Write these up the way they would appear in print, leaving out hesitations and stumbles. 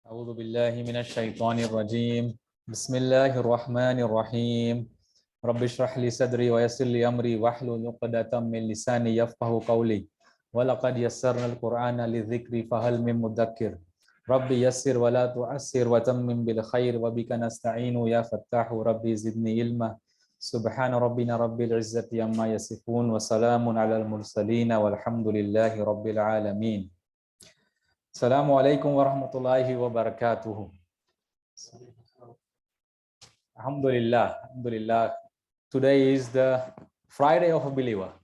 أعوذ بالله من الشيطان الرجيم بسم الله الرحمن الرحيم رب اشرح لي صدري ويسر لي أمري واحلل عقدة من لساني يفقه قولي ولقد يسرنا القرآن للذكر فهل من مدكر ربي يسر ولا تعسر وتمم بالخير وبك نستعين يا فتاح ربي زدني علما سبحان ربنا رب العزة عما يصفون وسلام على المرسلين والحمد لله رب العالمين. Assalamualaikum warahmatullahi wabarakatuh. Alhamdulillah, Alhamdulillah. Today is the Friday of a believer.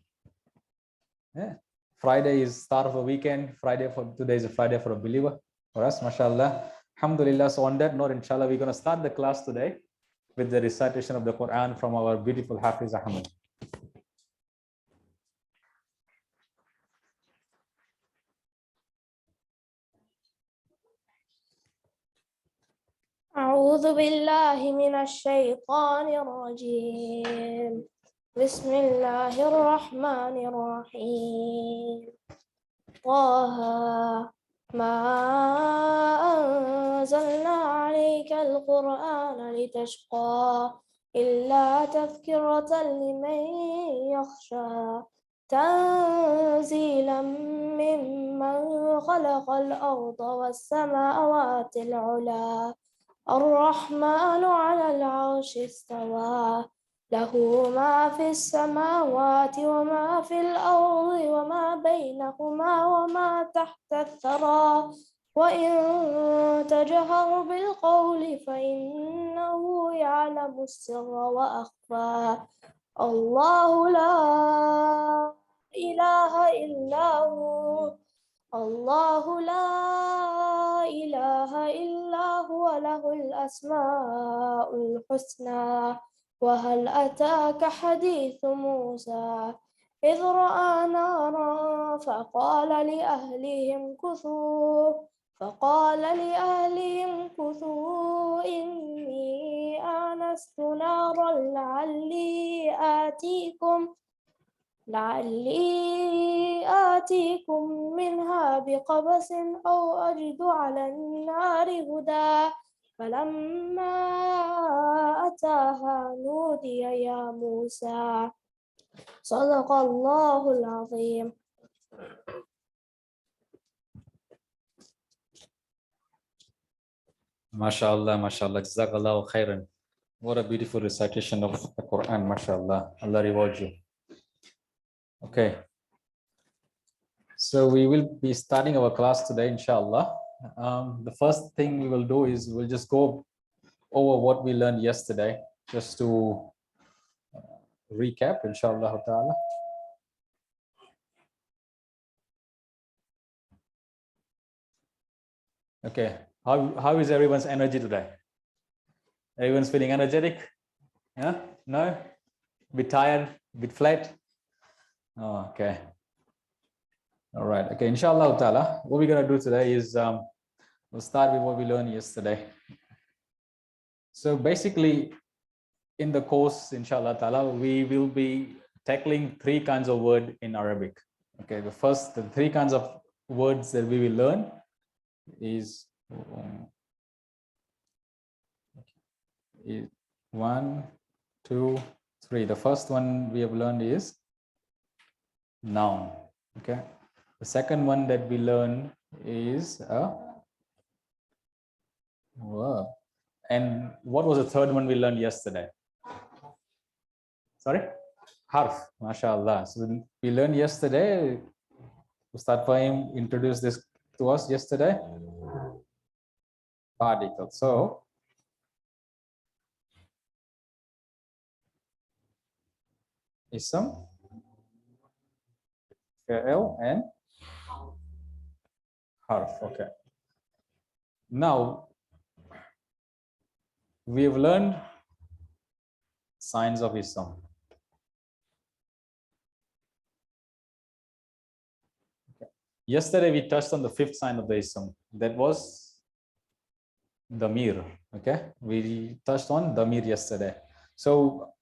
Yeah. Friday is start of a weekend. Today is a Friday for a believer. For us, mashallah. Alhamdulillah. So on that note, inshallah, we're going to start the class today with the recitation of the Quran from our beautiful Hafiz Ahmed. أعوذ بالله من الشيطان الرجيم بسم الله الرحمن الرحيم طه ما أنزلنا عليك القرآن لتشقى إلا تذكرة لمن يخشى تنزيلا ممن خلق الأرض والسماوات العلى الرحمن على العرش استوى له ما في السماوات وما في الأرض وما بينهما وما تحت الثرى وإن تجهر بالقول فإنه يعلم السر وأخفى الله لا إله إلا هو الله لا إله إلا هو له الأسماء الحسنى وهل أتاك حديث موسى إذ رأى نارا فقال لأهلهم كثوا إني آنست نارا لعلي آتيكم منها بقبس أو أجد على النار هدى فلما أتاها نودي يا موسى صدق الله العظيم. MashaAllah, MashaAllah, Jazakallahu khairan. What a beautiful recitation of the Quran, MashaAllah. Allah reward you. Okay. So we will be starting our class today, inshallah. The first thing we will do is we'll just go over what we learned yesterday, just to recap, inshallah ta'ala. Okay, how is everyone's energy today? Everyone's feeling energetic? Yeah? No? Bit tired? Bit flat? Oh, okay. All right. Okay, inshallah ta'ala, what we're going to do today is we'll start with what we learned yesterday. So basically, in the course, inshallah ta'ala, we will be tackling three kinds of words in Arabic. Okay, the three kinds of words that we will learn is 1, 2, 3. The first one we have learned is noun. Okay. The second one that we learn is a verb. And what was the third one we learned yesterday? Sorry? Harf, mashallah. So we learned yesterday, Ustad Fahim introduced this to us yesterday. Particle. So ism, fi'il, and harf. Okay. Now we have learned signs of ism. Okay. Yesterday we touched on the fifth sign of the ism. That was damir. Okay, we touched on damir yesterday. So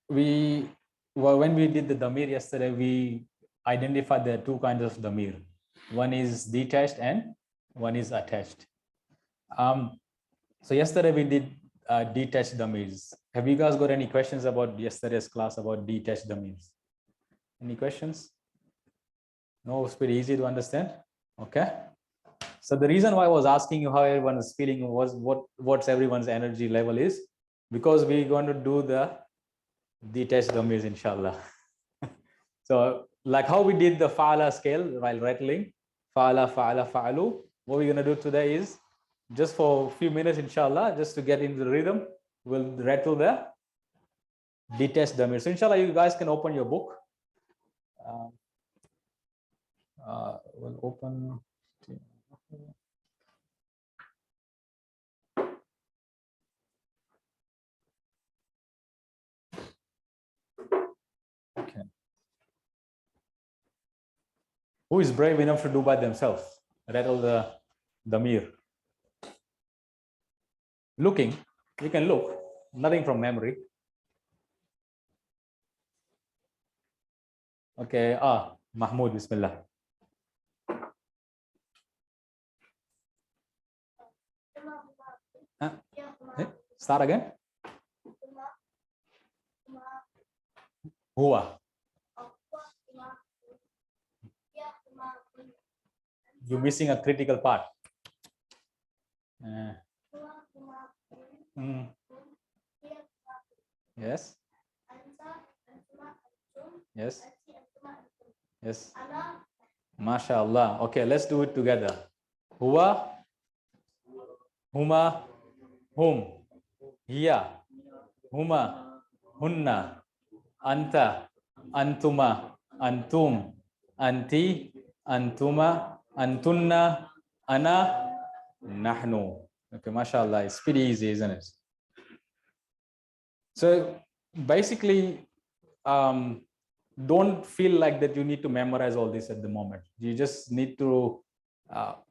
when we did the damir yesterday, we identified there are two kinds of damir. One is detached and one is attached. So yesterday we did detached dummies. Have you guys got any questions about yesterday's class about detached dummies? Any questions? No, it's pretty easy to understand. Okay. So the reason why I was asking you how everyone is feeling was what's everyone's energy level is, because we're going to do the detached dummies, inshallah. So like how we did the fa'ala scale while rattling, fa'ala, fa'ala, fa'alu, what we're going to do today is just for a few minutes, inshallah, just to get into the rhythm, we'll rattle the detached dummies. So inshallah, you guys can open your book. We'll open. Okay. Who is brave enough to do by themselves? Rattle the damir. Looking, you can look, nothing from memory. Okay, Mahmoud, bismillah. Start again. Huwa. You're missing a critical part. Yes. Yes. Yes. MashaAllah. Okay, let's do it together. Huwa, huma, hum, hiya, huma, hunna, anta, antuma, antum, anti, antuma, antunna, ana, nahnu. Okay, mashallah, it's pretty easy, isn't it? So basically, don't feel like that you need to memorize all this at the moment. You just need to,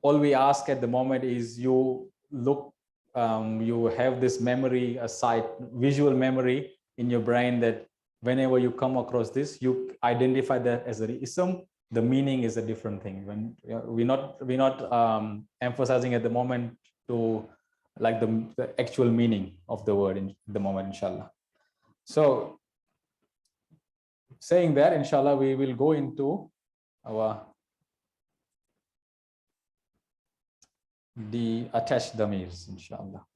all we ask at the moment is you look, you have this memory, a sight, visual memory in your brain that whenever you come across this, you identify that as an ism. The meaning is a different thing. When we're not emphasizing at the moment to like the actual meaning of the word in the moment, inshallah. So saying that, inshallah, we will go into our the attached damirs, inshallah.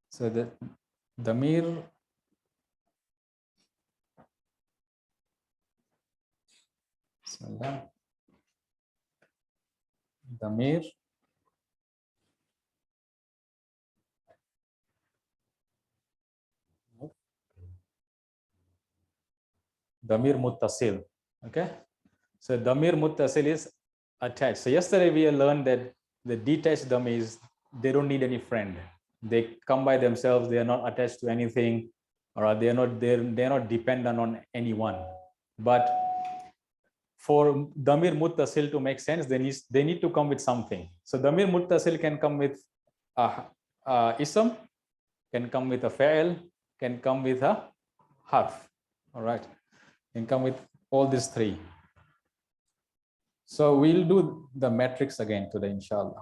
So the damir, damir, damir muttasil. Okay, so damir muttasil is attached. So yesterday we learned that the detached damirs, they don't need any friend. They come by themselves. They are not attached to anything, or they're not dependent on anyone. But for damir muttasil to make sense, they need to come with something. So damir muttasil can come with a ism, can come with a fa'il, can come with a harf. All right, can come with all these three. So we'll do the matrix again today, inshallah.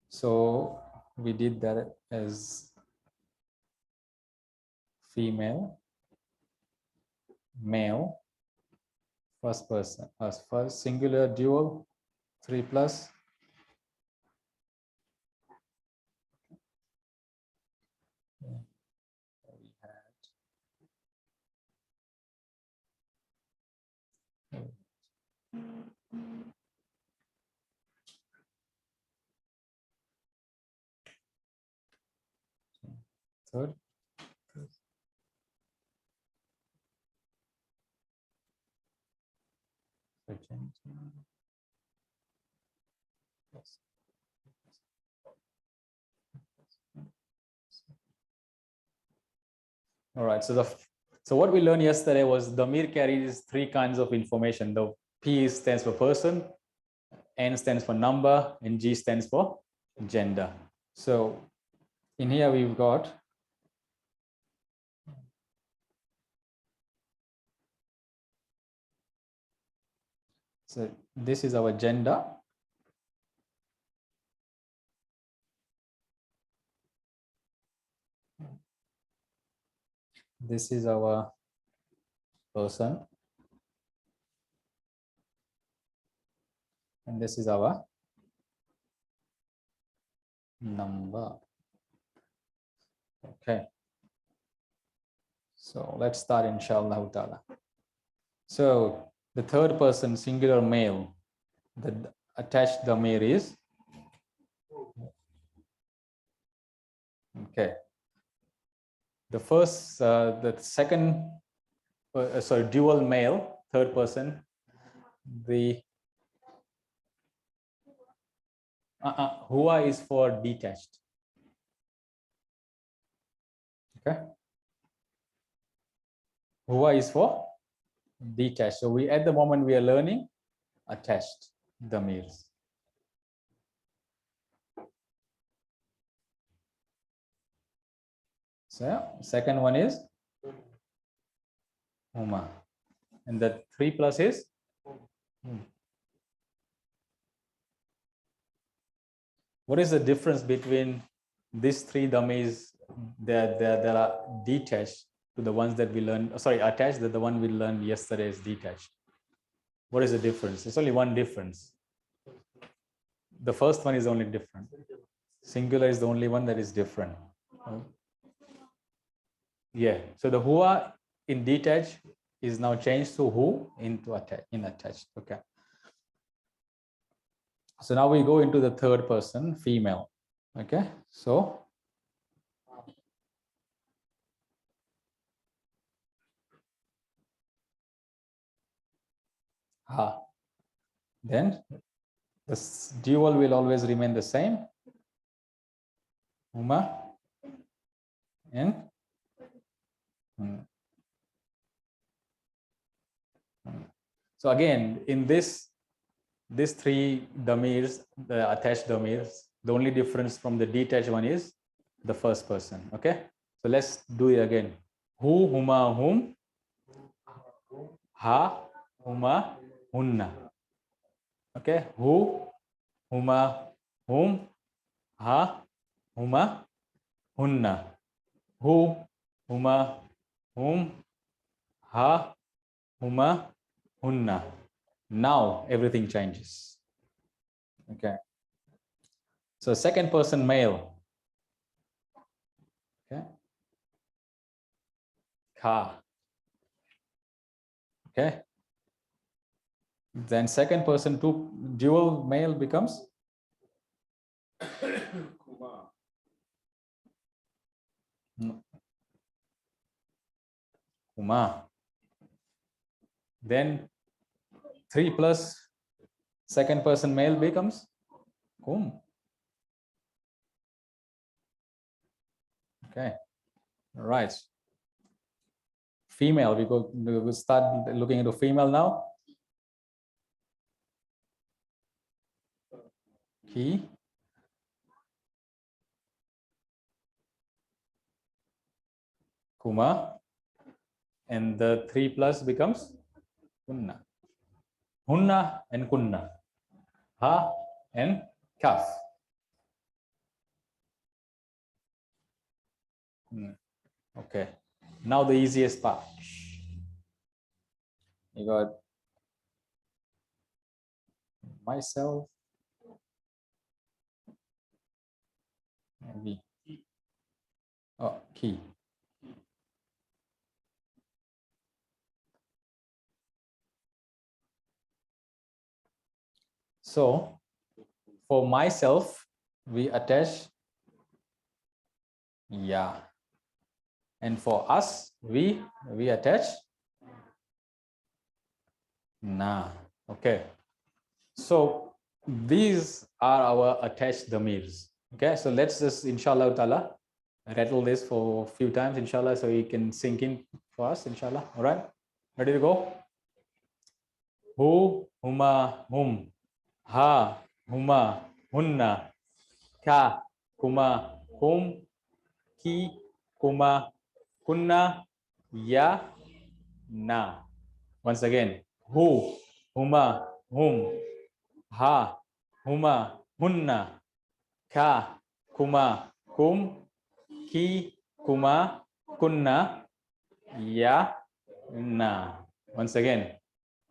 So we did that as female, male, first person, as first singular, dual, 3 plus. Third. All right, so what we learned yesterday was damir carries three kinds of information. The P stands for person, N stands for number, and G stands for gender. So in here we've got so this is our gender. This is our person. And this is our number. Okay. So let's start inshallah ta'ala. So the third person singular male, the attached damir is okay. The first, the second, sorry, dual male, third person, the huwa is for detached. Okay. Huwa is for detached. So we at the moment we are learning attached damirs. So second one is huma, and the 3 plus is what is the difference between these 3 dummies that are detached to the ones that we learned, sorry, attached, that the one we learned yesterday is detached? What is the difference? It's only one difference. The first one is only different. Singular is the only one that is different. Yeah. So the huwa in detached is now changed to who into attached. Okay. So now we go into the third person, female. Okay. So ha. Then the dual will always remain the same. Huma and so again in these 3 damirs, the attached damirs, the only difference from the detached one is the first person. Okay. So let's do it again. Hu, huma, hum, ha, huma, hunna. Okay. Hu, huma, hum, ha, huma, hunna. Hu, huma, hum, ha, huma, hunna. Now everything changes. Okay. So second person male. Okay. Ka. Okay. Then second person two dual male becomes Kuma. Then 3 plus second person male becomes Kum. Okay. All right. Female, we start looking into female now. Ki. Kuma. And the 3 plus becomes Kunna. Hunna and Kunna. Ha and Kaf. Okay. Now the easiest part. You got myself. Me. Oh, key. So for myself, we attach yeah. And for us, we attach na. Okay. So these are our attached damirs. Okay. So let's just inshallah ta'ala rattle this for a few times, inshallah, so you can sink in for us, inshallah. All right. Ready to go? Hu, huma, hum. Ha, huma, hunna. Ka, kuma, hum. ki, kuma, kunna, ya, na. Once again, who, huma, whom, ha, huma, hunna, ka, kuma, kum, ki, kuma, kunna, ya, na. Once again,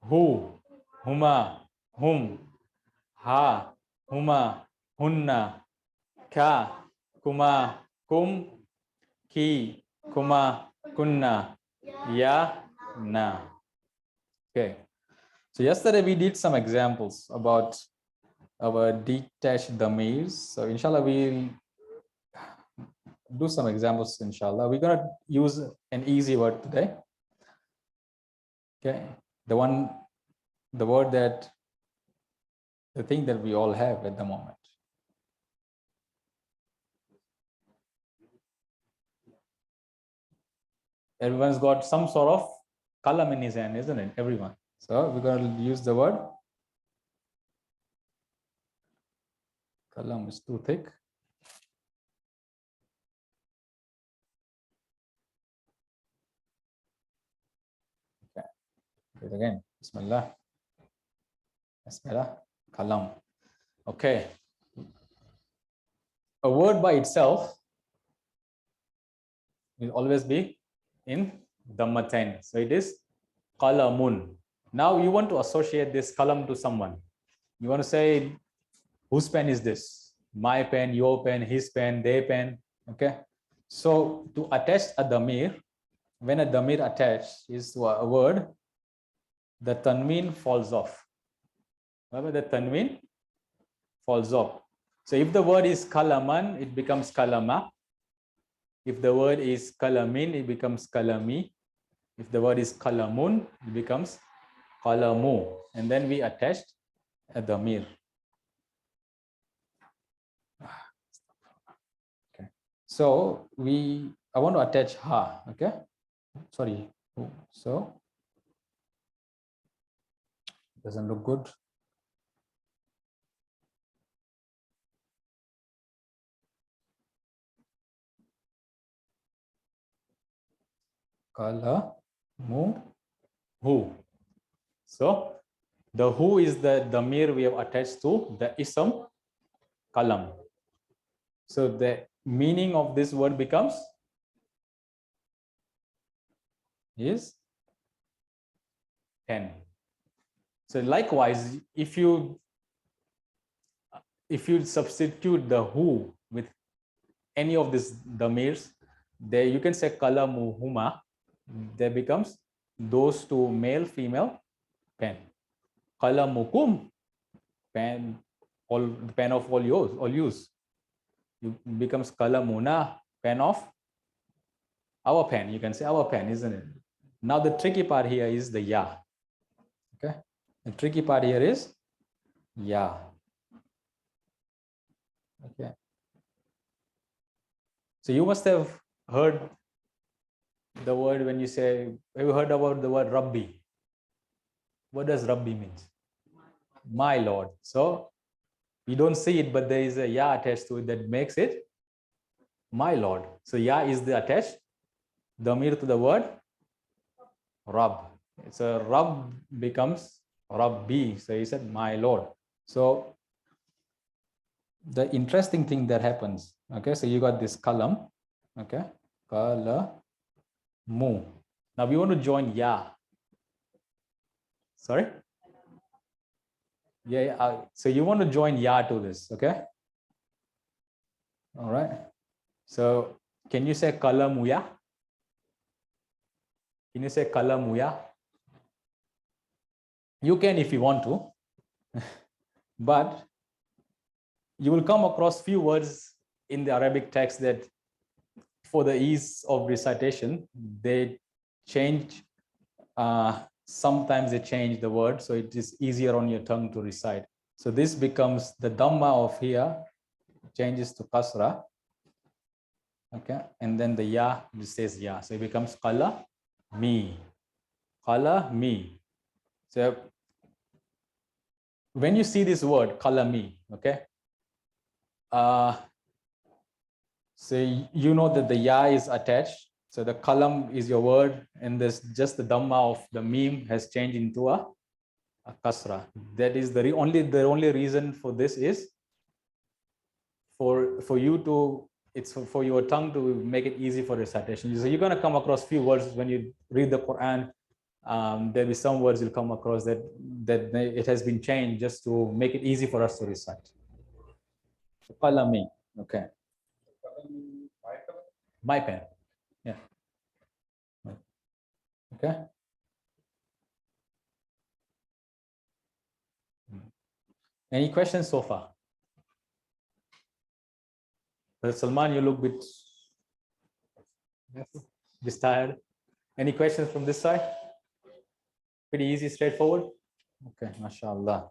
who, huma, whom, ha, huma, hunna, ka, kuma, kum, ki, kuma, kunna, ya, na. Okay. So yesterday we did some examples about our detached damirs. So inshallah we'll do some examples. Inshallah we're gonna use an easy word today. Okay, the thing that we all have at the moment. Everyone's got some sort of kalam in his hand, isn't it? Everyone. So we're going to use the word. Kalam is too thick. Okay. Do it again. Bismillah. Bismillah. Kalam. Okay. A word by itself will always be in Dhammatain. So it is qalamun. Now you want to associate this kalam to someone. You want to say, whose pen is this? My pen, your pen, his pen, their pen. Okay. So to attach a damir, when a damir attached is to a word, the tanween falls off. Remember, the tanween falls off. So if the word is kalaman, it becomes kalama. If the word is kalamin, it becomes kalami. If the word is kalamun, it becomes kalamu. And then we attached a damir. Okay. So I want to attach ha. Okay. Sorry. So doesn't look good. Kala mu hu. So the who is the damir we have attached to the ism kalam. So the meaning of this word becomes is 10. So likewise, if you substitute the who with any of these damirs, there you can say kalamu huma. There becomes those two, male, female, pen. Kalamukum, pen, all pen of all use. It becomes kalamuna, pen of our pen. You can say our pen, isn't it? Now the tricky part here is the ya. Okay, the tricky part here is ya. Okay, so you must have heard the word when you say, have you heard about the word Rabbi? What does Rabbi means? My Lord. So you don't see it, but there is a ya attached to it that makes it my Lord. So ya is the attached damir to the word Rab. So Rab becomes Rabbi. So he said my Lord. So the interesting thing that happens, okay, so you got this kalam, okay, kalamu. Now we want to join ya. Sorry? Yeah, so you want to join ya to this, okay? All right. So can you say kalamuya? Can you say kalamuya? You can if you want to, but you will come across few words in the Arabic text that for the ease of recitation, they change, sometimes they change the word, so it is easier on your tongue to recite. So this becomes the dhamma of here, changes to kasra, okay, and then the ya, this says ya, so it becomes qala mi, So when you see this word qala mi, okay, So you know that the ya is attached. So the kalam is your word, and this just the dhamma of the meme has changed into a kasra. That is the only reason for this is for you to for your tongue to make it easy for recitation. So you're going to come across few words when you read the Quran. There'll be some words you'll come across that it has been changed just to make it easy for us to recite. Qalami. Okay. My pen. Yeah. Okay. Any questions so far? Salman, you look a bit tired. Any questions from this side? Pretty easy, straightforward. Okay, mashallah.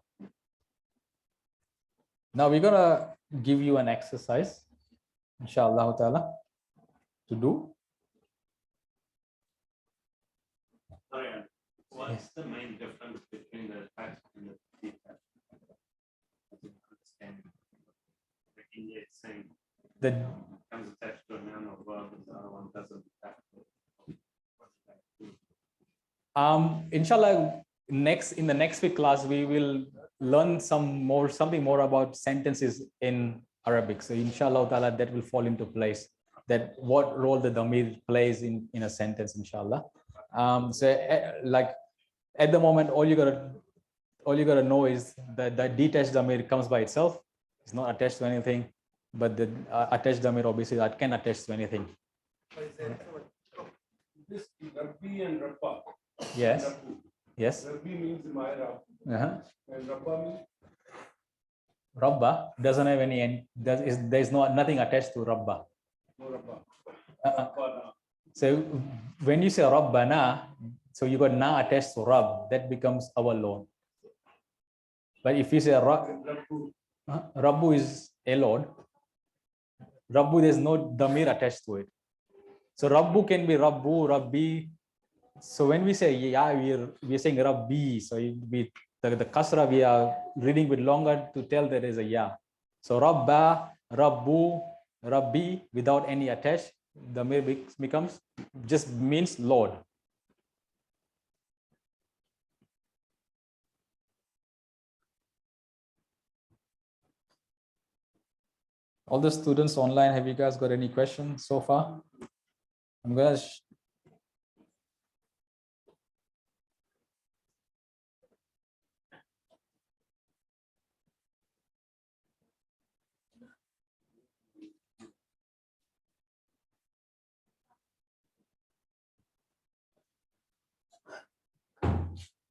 Now we're gonna give you an exercise, inshallah ta'ala, to do. Sorry, what's the main difference between the attached and the detached? I didn't understand. Like India is saying The comes attached to a noun or verb, and the other one doesn't attach to it. inshallah, in the next week class we will learn something more about sentences in Arabic. So inshallah ta'ala that will fall into place, that what role the dhamir plays in a sentence, inshallah. Like at the moment all you gotta know is that the detached dhamir comes by itself. It's not attached to anything, but the attached dhamir obviously that can attach to anything. This Rabbi and Rabba. Yes. Rabbu. Yes. Rabbi means my Rab. And Rabba means Rabba doesn't have any end. There's nothing attached to Rabba. no Rabba. Uh-uh. So when you say Rabbana, so you got na attached to Rabb, that becomes our Lord. But if you say Rabbu. Rabbu is a Lord, Rabbu there's no damir attached to it. So Rabbu can be Rabbu, Rabbi. So when we say yeah, we're saying Rabbi. So the kasra we are reading with longer to tell there is a ya. So Rabba, Rabbu, Rabbi without any attach, damir becomes just means Lord. All the students online, have you guys got any questions so far? I'm gonna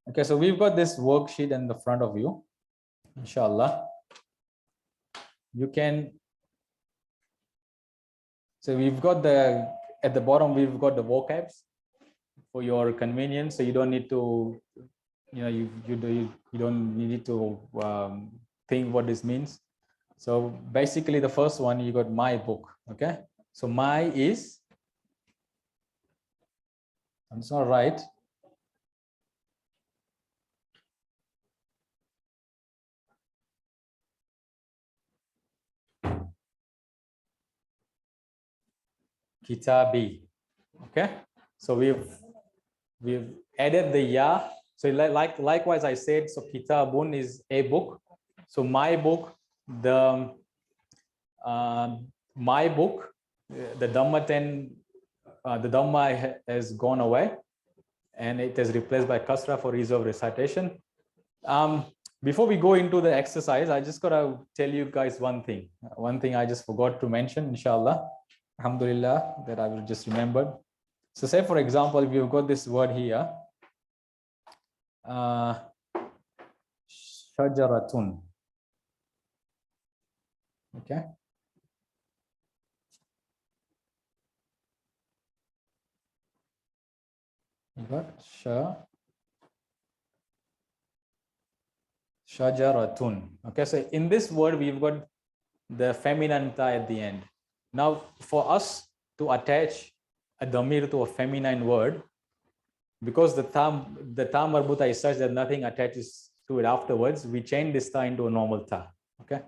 okay, so we've got this worksheet in the front of you, inshallah. You can, so we've got at the bottom, we've got the vocabs for your convenience. So you don't need to, you don't need to think what this means. So basically the first one, you got my book, okay? So my is, it's not right. Kitabi, okay? So we've added the ya. So likewise I said, so kitabun is a book. So my book, my book, the Dhamma 10, the Dhamma has gone away and it is replaced by Kasra for ease of recitation. Before we go into the exercise, I just gotta tell you guys one thing. One thing I just forgot to mention, inshallah, alhamdulillah, that I will just remembered. So say for example, if you've got this word here, shajaratun, okay? You got shajaratun. Okay, so in this word, we've got the feminine ta at the end. Now, for us to attach a damir to a feminine word, because the ta marbuta is such that nothing attaches to it afterwards, we change this ta into a normal ta. Okay.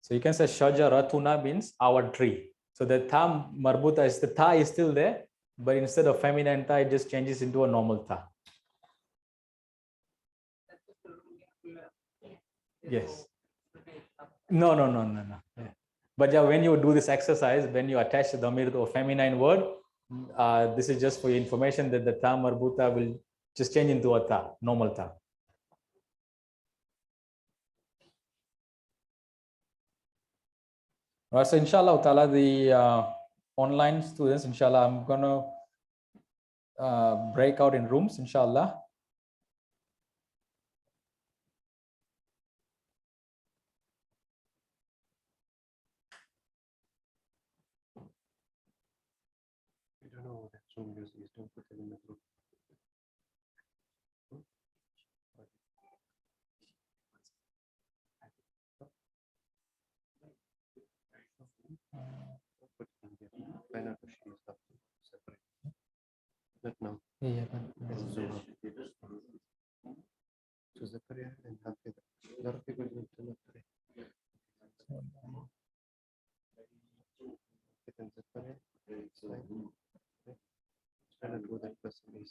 So you can say shajaratuna means our tree. So the ta marbuta is the ta is still there, but instead of feminine ta, it just changes into a normal ta. Yes. No. Yeah. But yeah, when you do this exercise, when you attach the damir to a feminine word, this is just for your information that the ta marbuta will just change into a ta, normal ta. Right, so inshallah ta'ala, the online students, inshallah, I'm gonna break out in rooms, inshallah. I don't know what Zoom using is. Don't put them in the group. Put them there. Find out if she is up separate. That now. Yeah, And Zoom up. So Zakaria and Hafid. A lot of people will turn up today. And Zakaria. It's like, find out who that person is.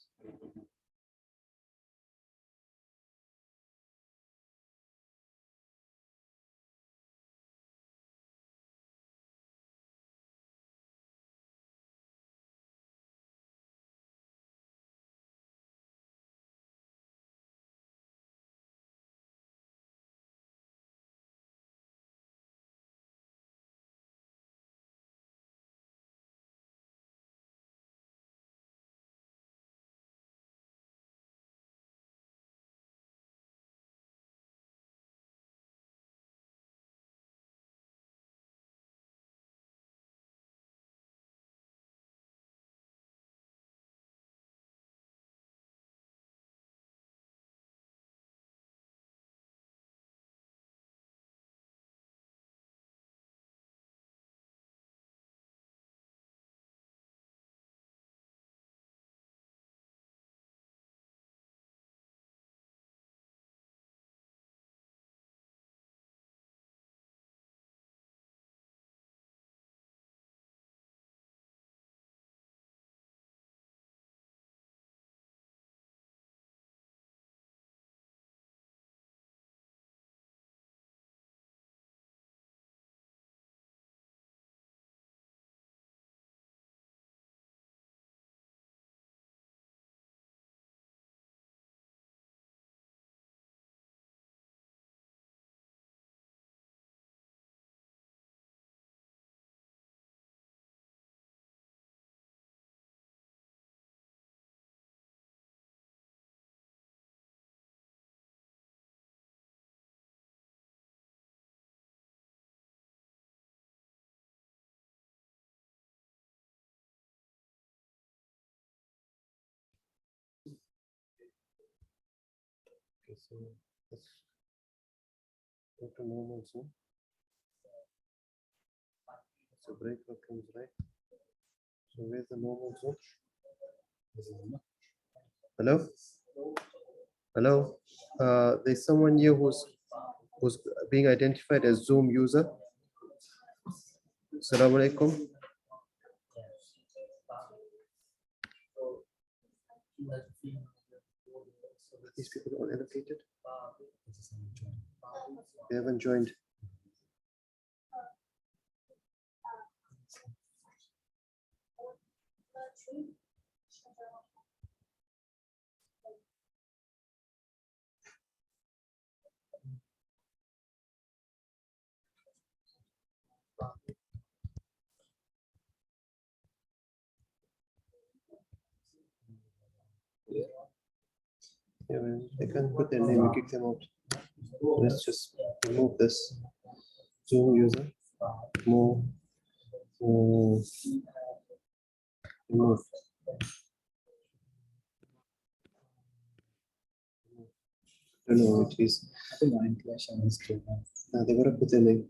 Okay, so let's go to normal Zoom. So breakout comes right. So where's the normal Zoom? Hello? Hello? There's someone here who's being identified as Zoom user. Assalamu alaikum. These people are allocated. They haven't joined. Yeah, man, they can't put their name, we kick them out. Let's just remove this Zoom user. Remove. Remove. I don't know which is. They gotta put their name.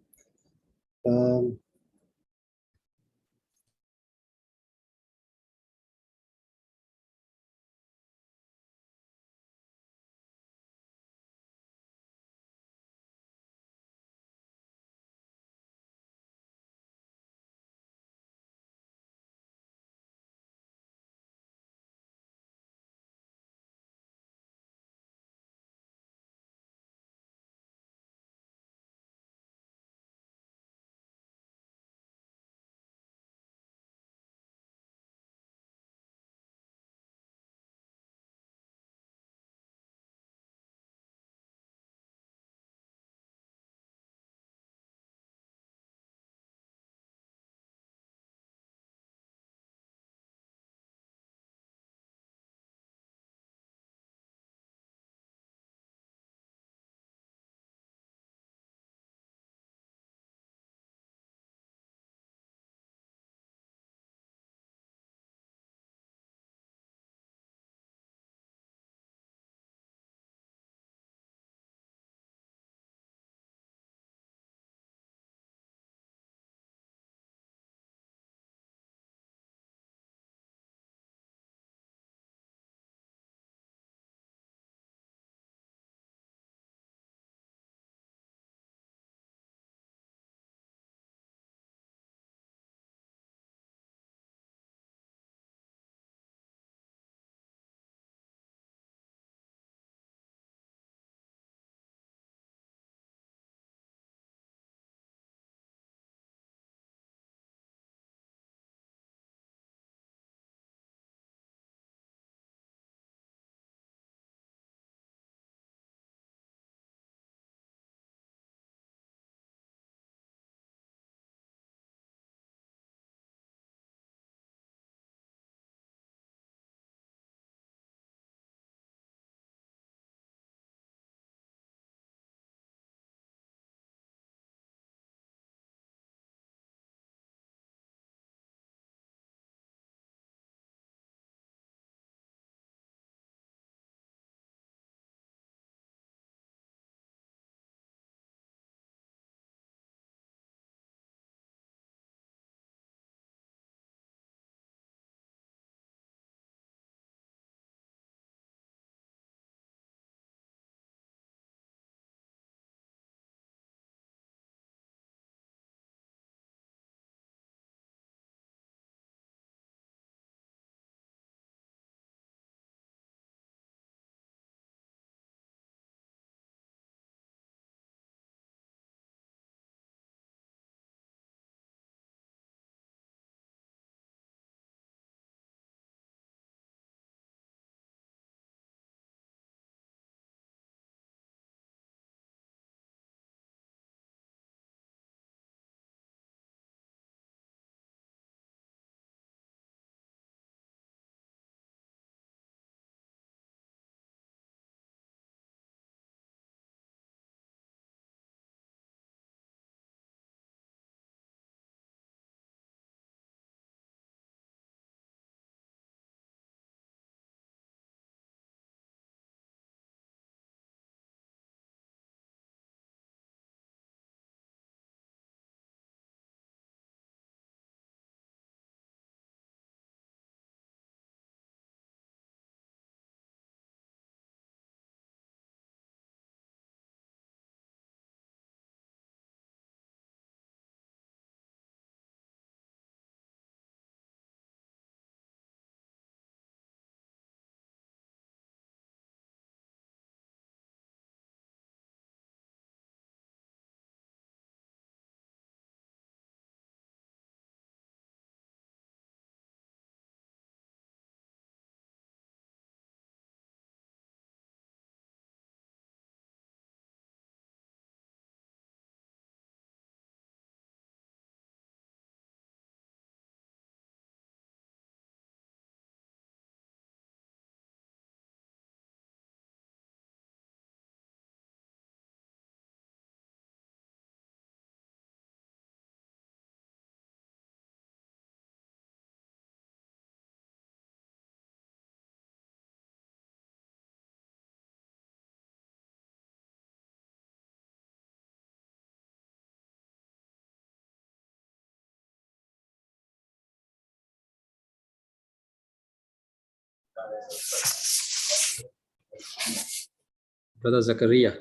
Brother Zakaria.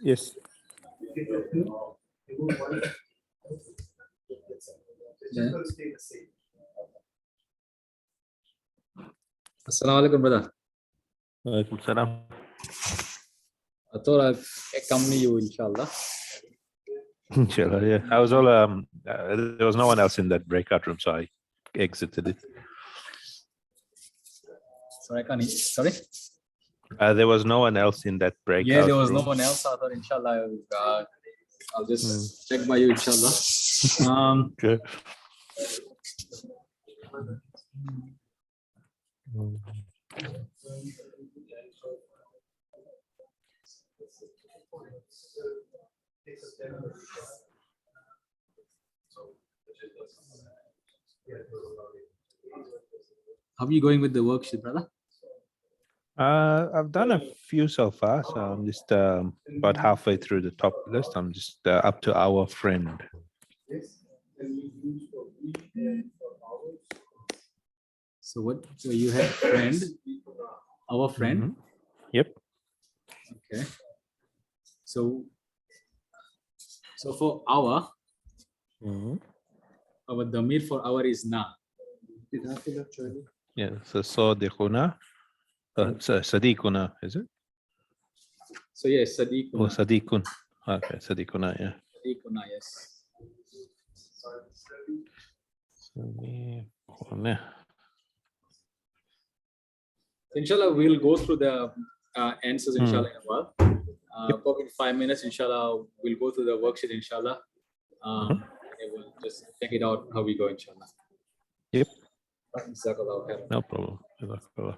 Yes. Yeah. Assalamu alaikum, brother. Walaikum salam. I thought I'd accompany you, inshallah. Inshallah, yeah. I was all there was no one else in that breakout room, so I exited it. Sorry, I can't. Sorry. There was no one else in that breakout Yeah, there was room. no one else. I thought, inshallah, I'll just check by you, inshallah. Okay. How are you going with the worksheet, brother? I've done a few so far, so I'm just about halfway through the top list. I'm just up to our friend. So what? So you had friend, our friend. Mhm. Yep. Okay. So for our damir for our is na. Yeah. So Sadiquna. Sadiquna, is it? So yes, Sadiquna. Or Sadiqun. Okay, Sadiquna, yeah. Sadiquna, yes. Sadiquna. Inshallah, we'll go through the answers, inshallah, in a while. Probably in 5 minutes, inshallah, we'll go through the worksheet, inshallah. And we'll just check it out how we go, inshallah. Yep. Jazakallahu khairan. No problem. Jazakallah.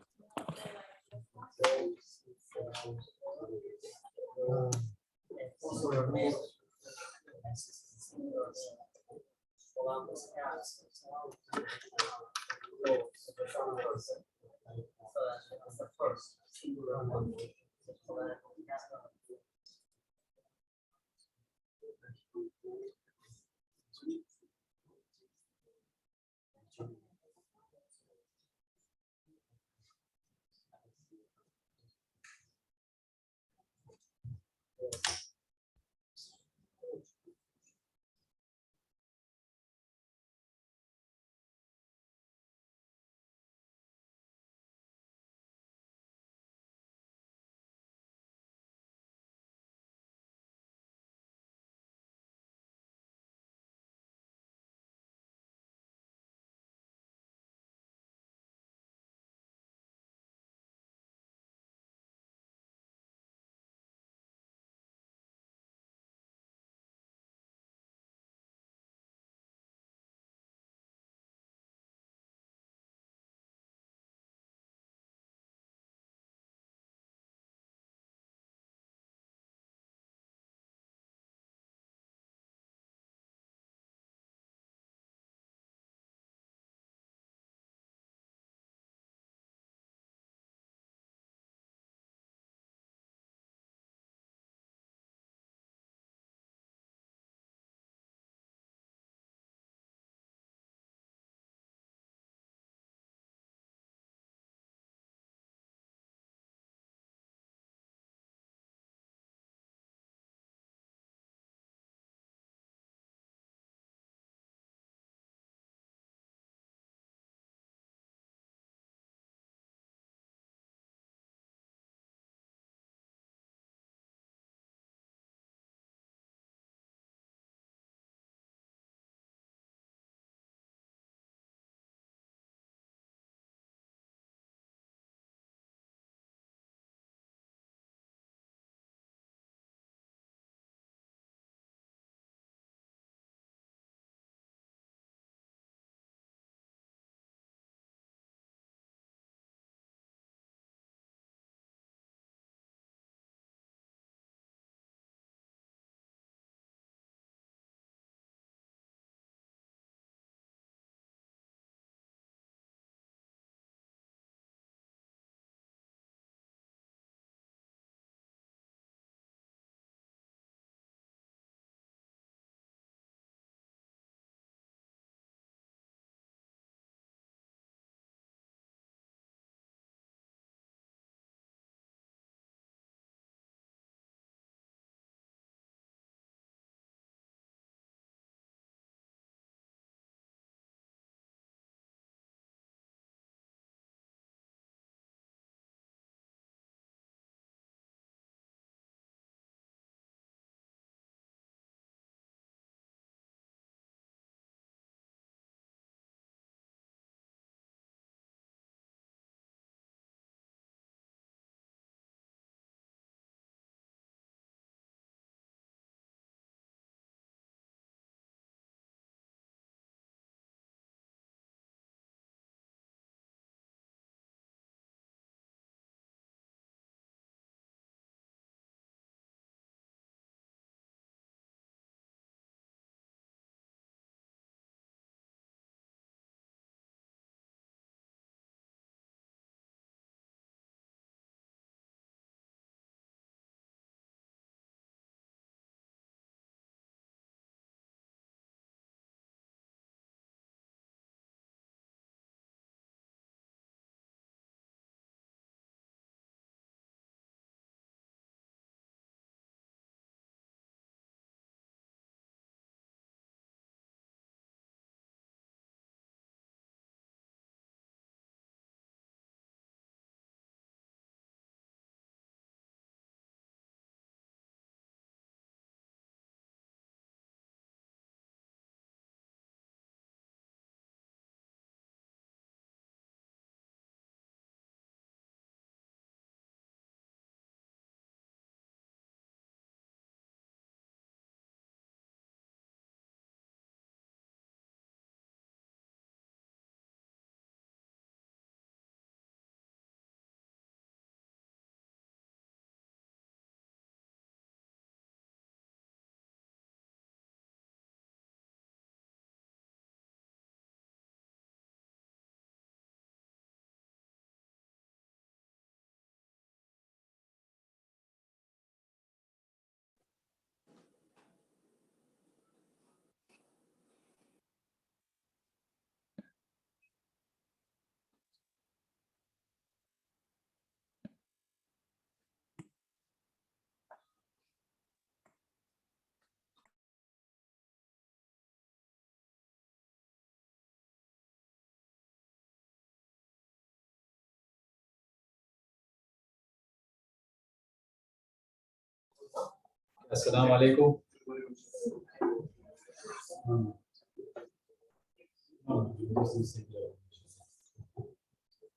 Assalamu alaikum.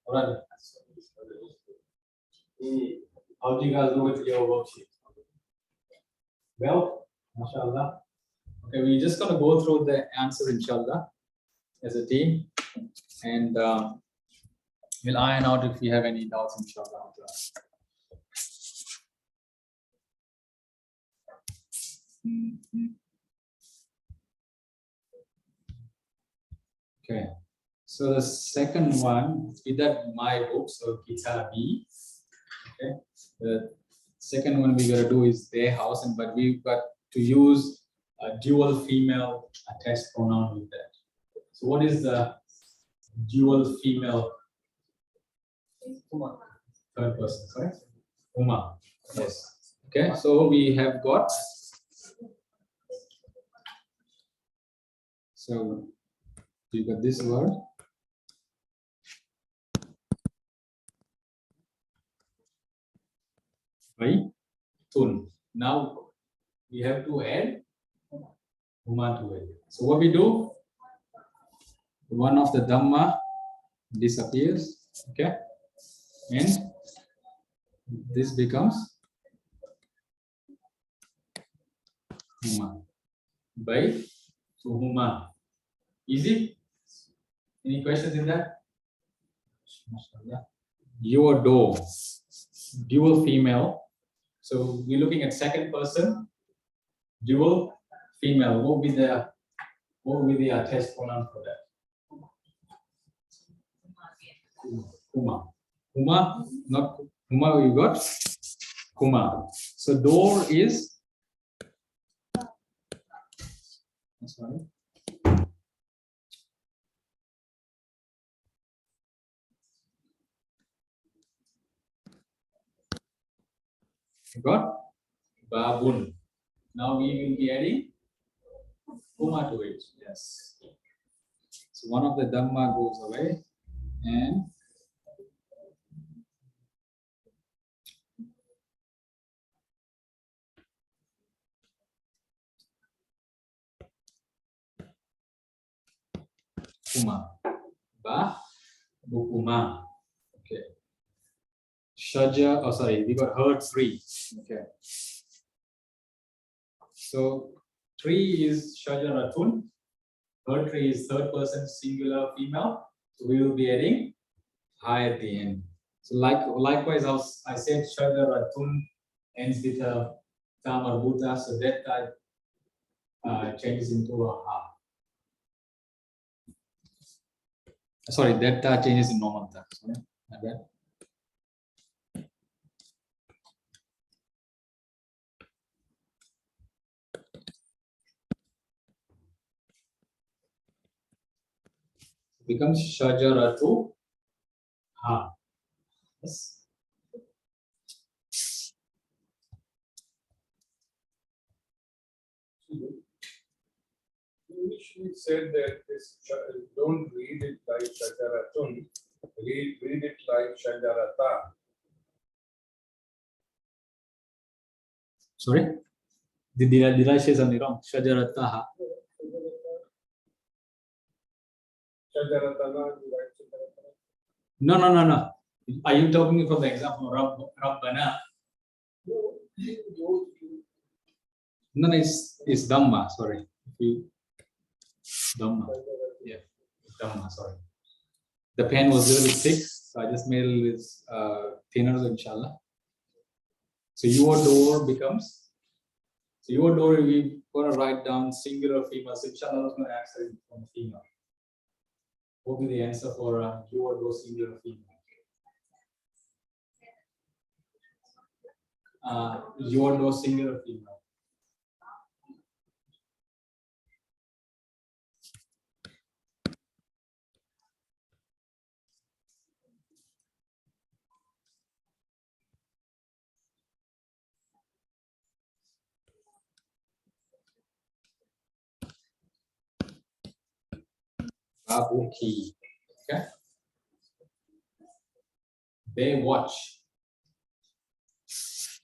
All right. How do you guys do with your worksheet? Well, mashallah. Okay, we're just going to go through the answers, inshallah, as a team. And we'll iron out if you have any doubts, inshallah. Okay, so the second one is that my book, so Kitabi. Okay, the second one we gotta do is their house, and but we've got to use a dual female attached pronoun with that. So what is the dual female third person? Sorry, Uma. Yes. Okay, so we have got. So you got this word. Right? Tun. Now we have to add Uma to it. So what we do? One of the Dhamma disappears. Okay. And this becomes Huma. By to Huma. Easy? Any questions in that? Your door. Dual female. So we're looking at second person. Dual female. What would be the attached pronoun for that? Kuma. Kuma, not Kuma, you got Kuma. So door is, sorry. You got Babun. Now we will be adding Kuma to it. Yes. So one of the Dhamma goes away and Kuma. Ba, Bukuma. Okay. Shaja, oh sorry, we got herd tree. Okay. So tree is Shajaratun. Herd tree is third person singular female. So we will be adding I at the end. So likewise, I said Shajaratun ends with a ta marbuta, so that type changes into a ha. Sorry, that changes in normal ta. Sorry, my bad. Becomes Shajaratu ha. Yes. We said that this don't read it like Shajaratun, read it like Shajarata. Sorry, did I say something wrong? Shajarataha. Shajaratana, No. Are you talking from the example Rabbana? No, it's Dhamma. Sorry. Dhamma. Yeah, Dhamma. Sorry. The pen was a little bit thick, so I just made it with thinner, inshallah. So your door becomes. So your door, we're gonna write down singular female. So inshallah, I was gonna answer it from female. What will be the answer for your door singular female? Your door singular female. Babuki. Okay. They watch.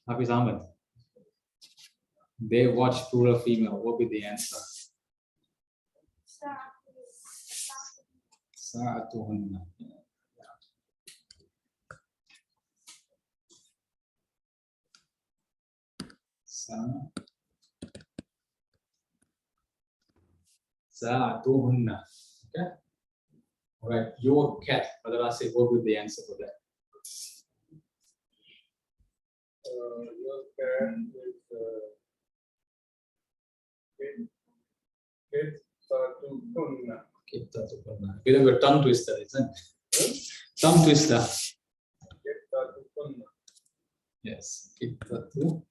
Hafiz Ahmed. They watch plural female. What would be the answer? Sa'atuhunna. Sa'atuhunna. Okay. All right. Your cat. Brother Asif, what would be the answer for that? Your cat is kids are to kunna. Bit of a tongue twister, isn't it? Tongue twister. Kids are to kunna. Yes. Kittatu.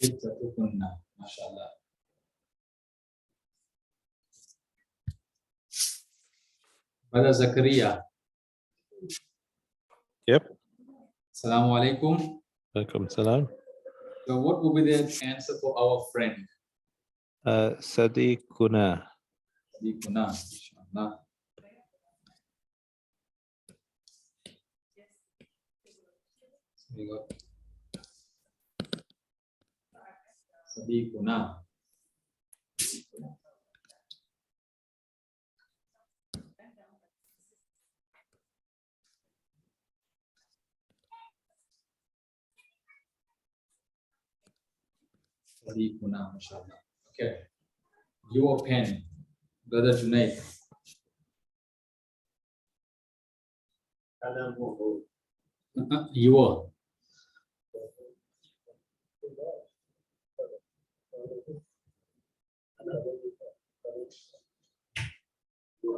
Kittatukunna. MashaAllah. Brother Zakaria. Yep. Assalamu alaikum. Welcome, salam. So what would be the answer for our friend? Sadiquna. Sadiquna, inshallah. So we got Sadiquna. Sadiquna, mashallah. Okay. Your pen, Brother Junaid. Your.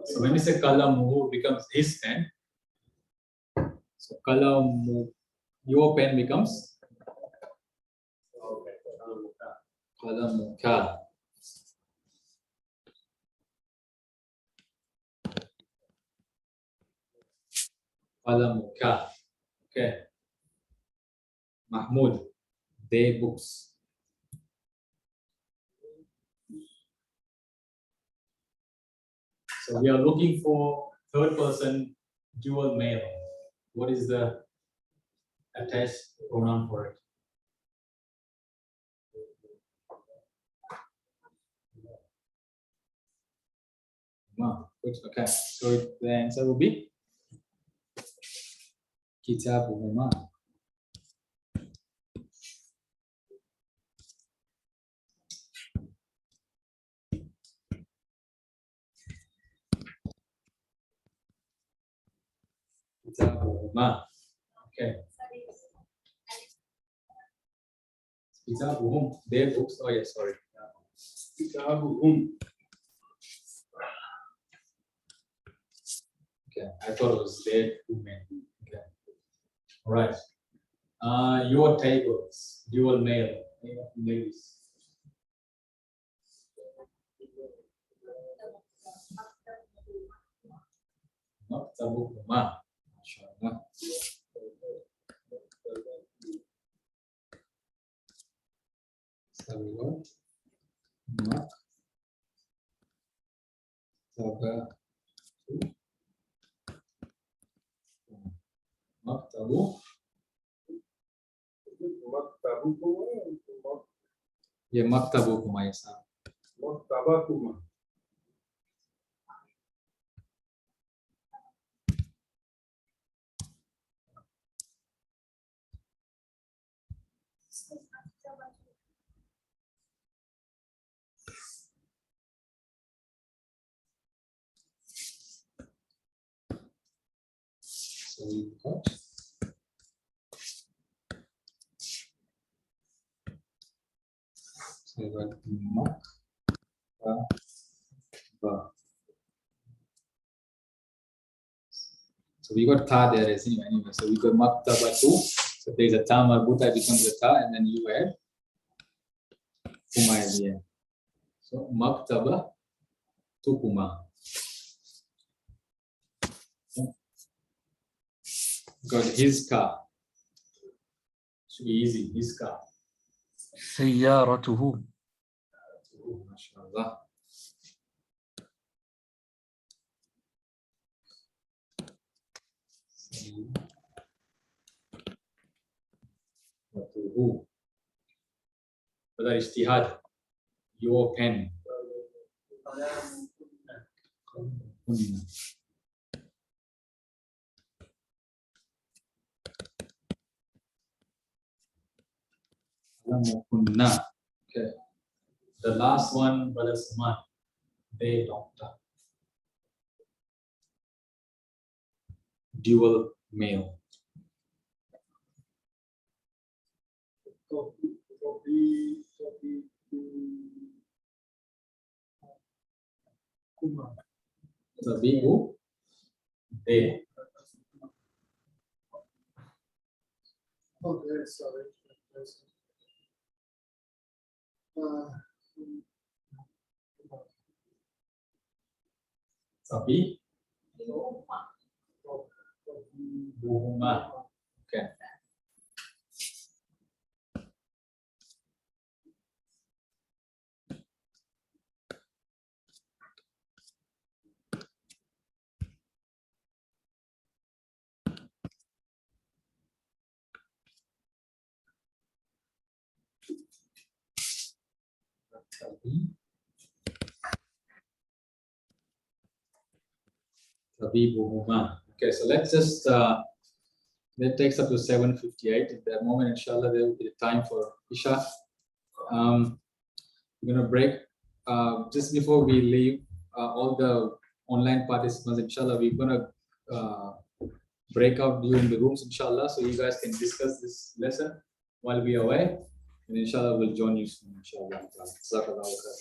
So when we say kalamu, it becomes his pen. So kalamu, your pen becomes kalamuka. Kalamuka. Okay. Mahmoud, they books. So we are looking for third person dual male. What is the attached pronoun for it? Good. Okay. So the answer will be Kitabuhuma. Kitabuhuma. Okay. Kitabuhum. Their books. Oh yes, sorry. Kitabuhum. Okay, I thought it was their women. Okay. All right. Your tables, dual male, ladies. Maktabuhuma. Mashallah. So we got Maktabu. Maktabukuma. Yeah, Maktabukuma, yes. Maktabakuma. So we got So we got ta there as anyway. So we got maktabatu. So there's a ta marbuta, it becomes a ta, and then you add kuma at the end. So maktaba tukuma. Got his car. Should be easy. His car. سيارته. ما شاء الله. سيارته. بدأ اجتهاد. Your pen. Okay. The last one, Brother Saman. They doctor. Dual male. Tabibu. They. Okay, sorry. Sabi. Buhuma. Okay. Sabi. Sabi Buhuma. Okay, so let's just that takes up to 7:58. At that moment, inshallah, there will be time for Isha. We're gonna break just before we leave. All the online participants, inshallah, we're gonna break out during the rooms, inshallah, so you guys can discuss this lesson while we are away, and inshallah, we'll join you soon, inshallah. Jazakallahu khair.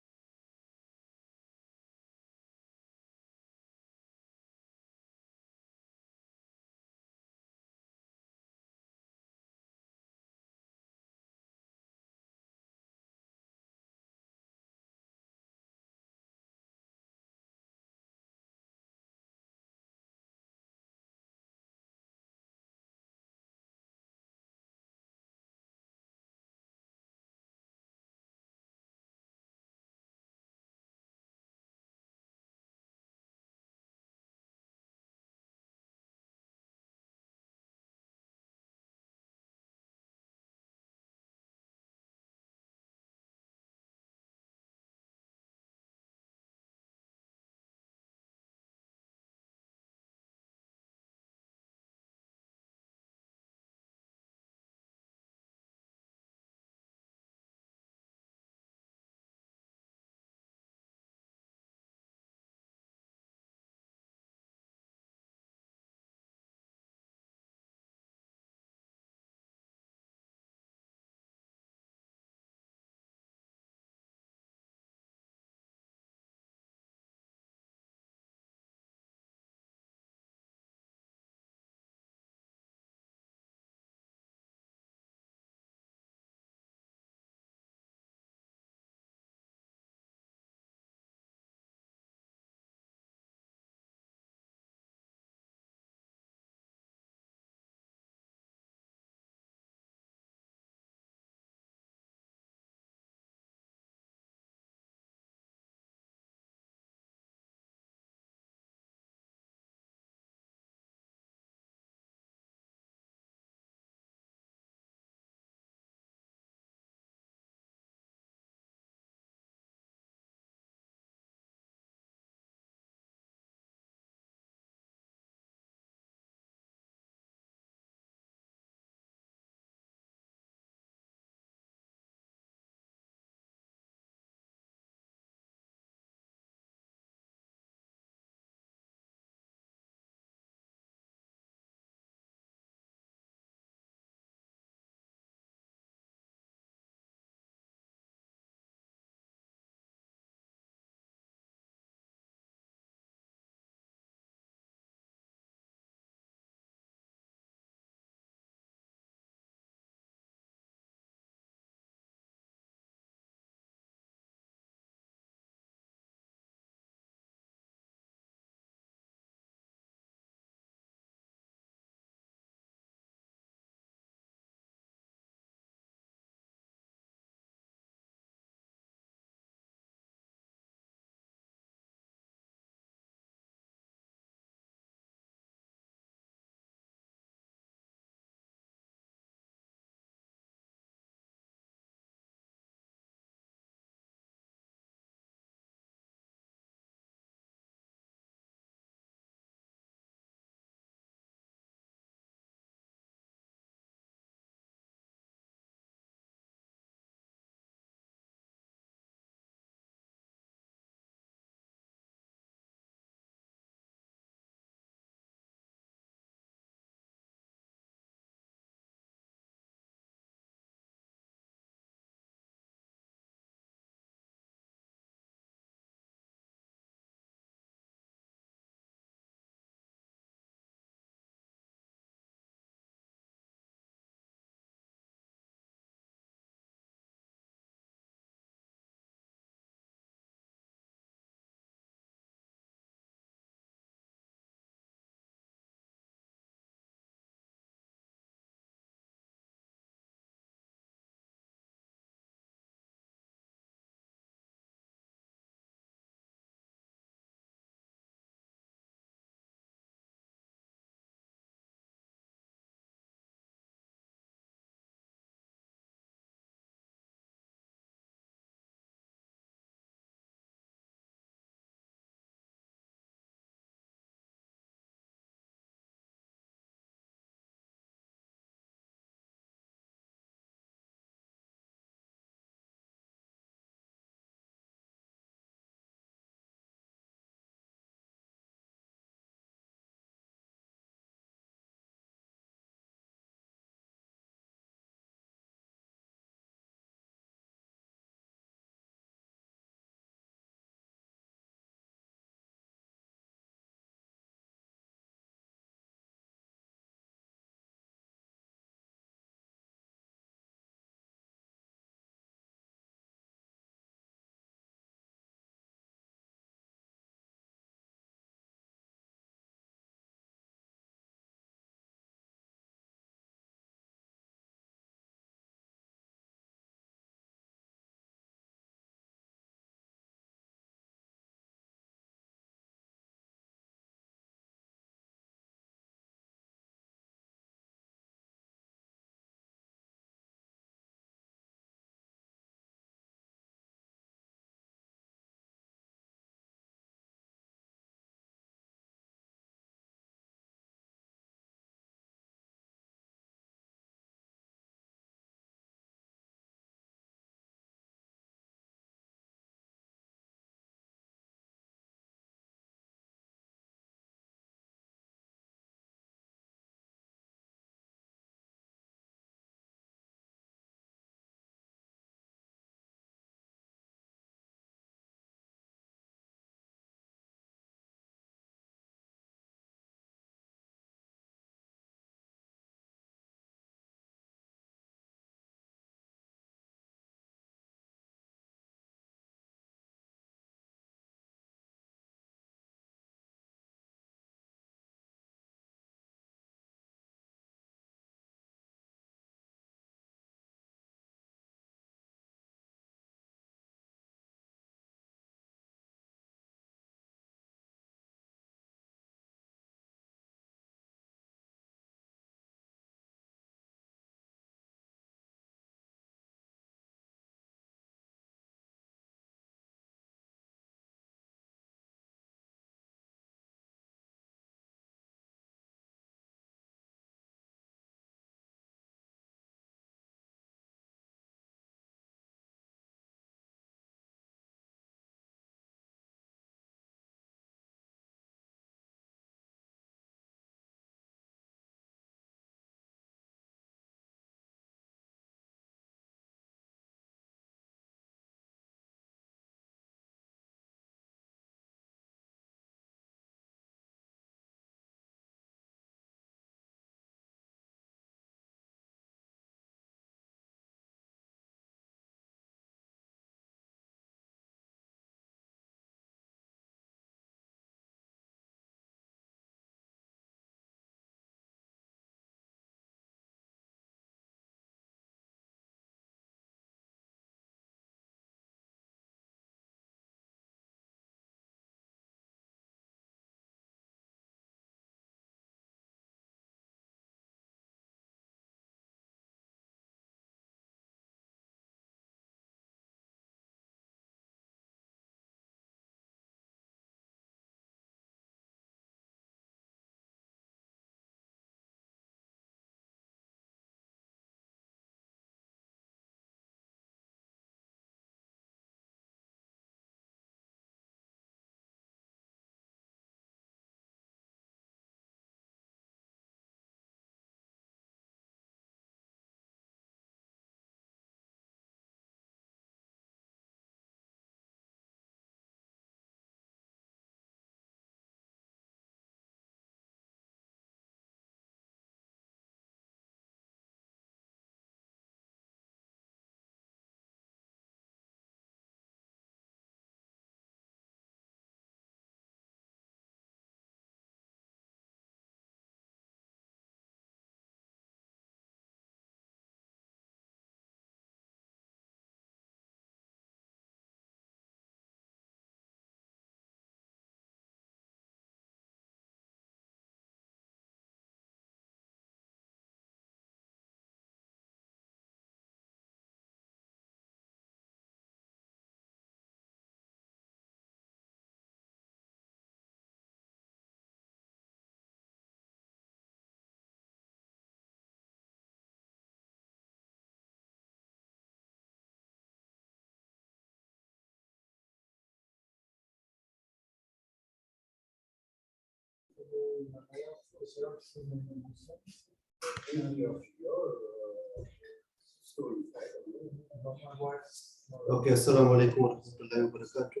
Okay, assalamu alaikum wa rahmatullahi wa barakatuh.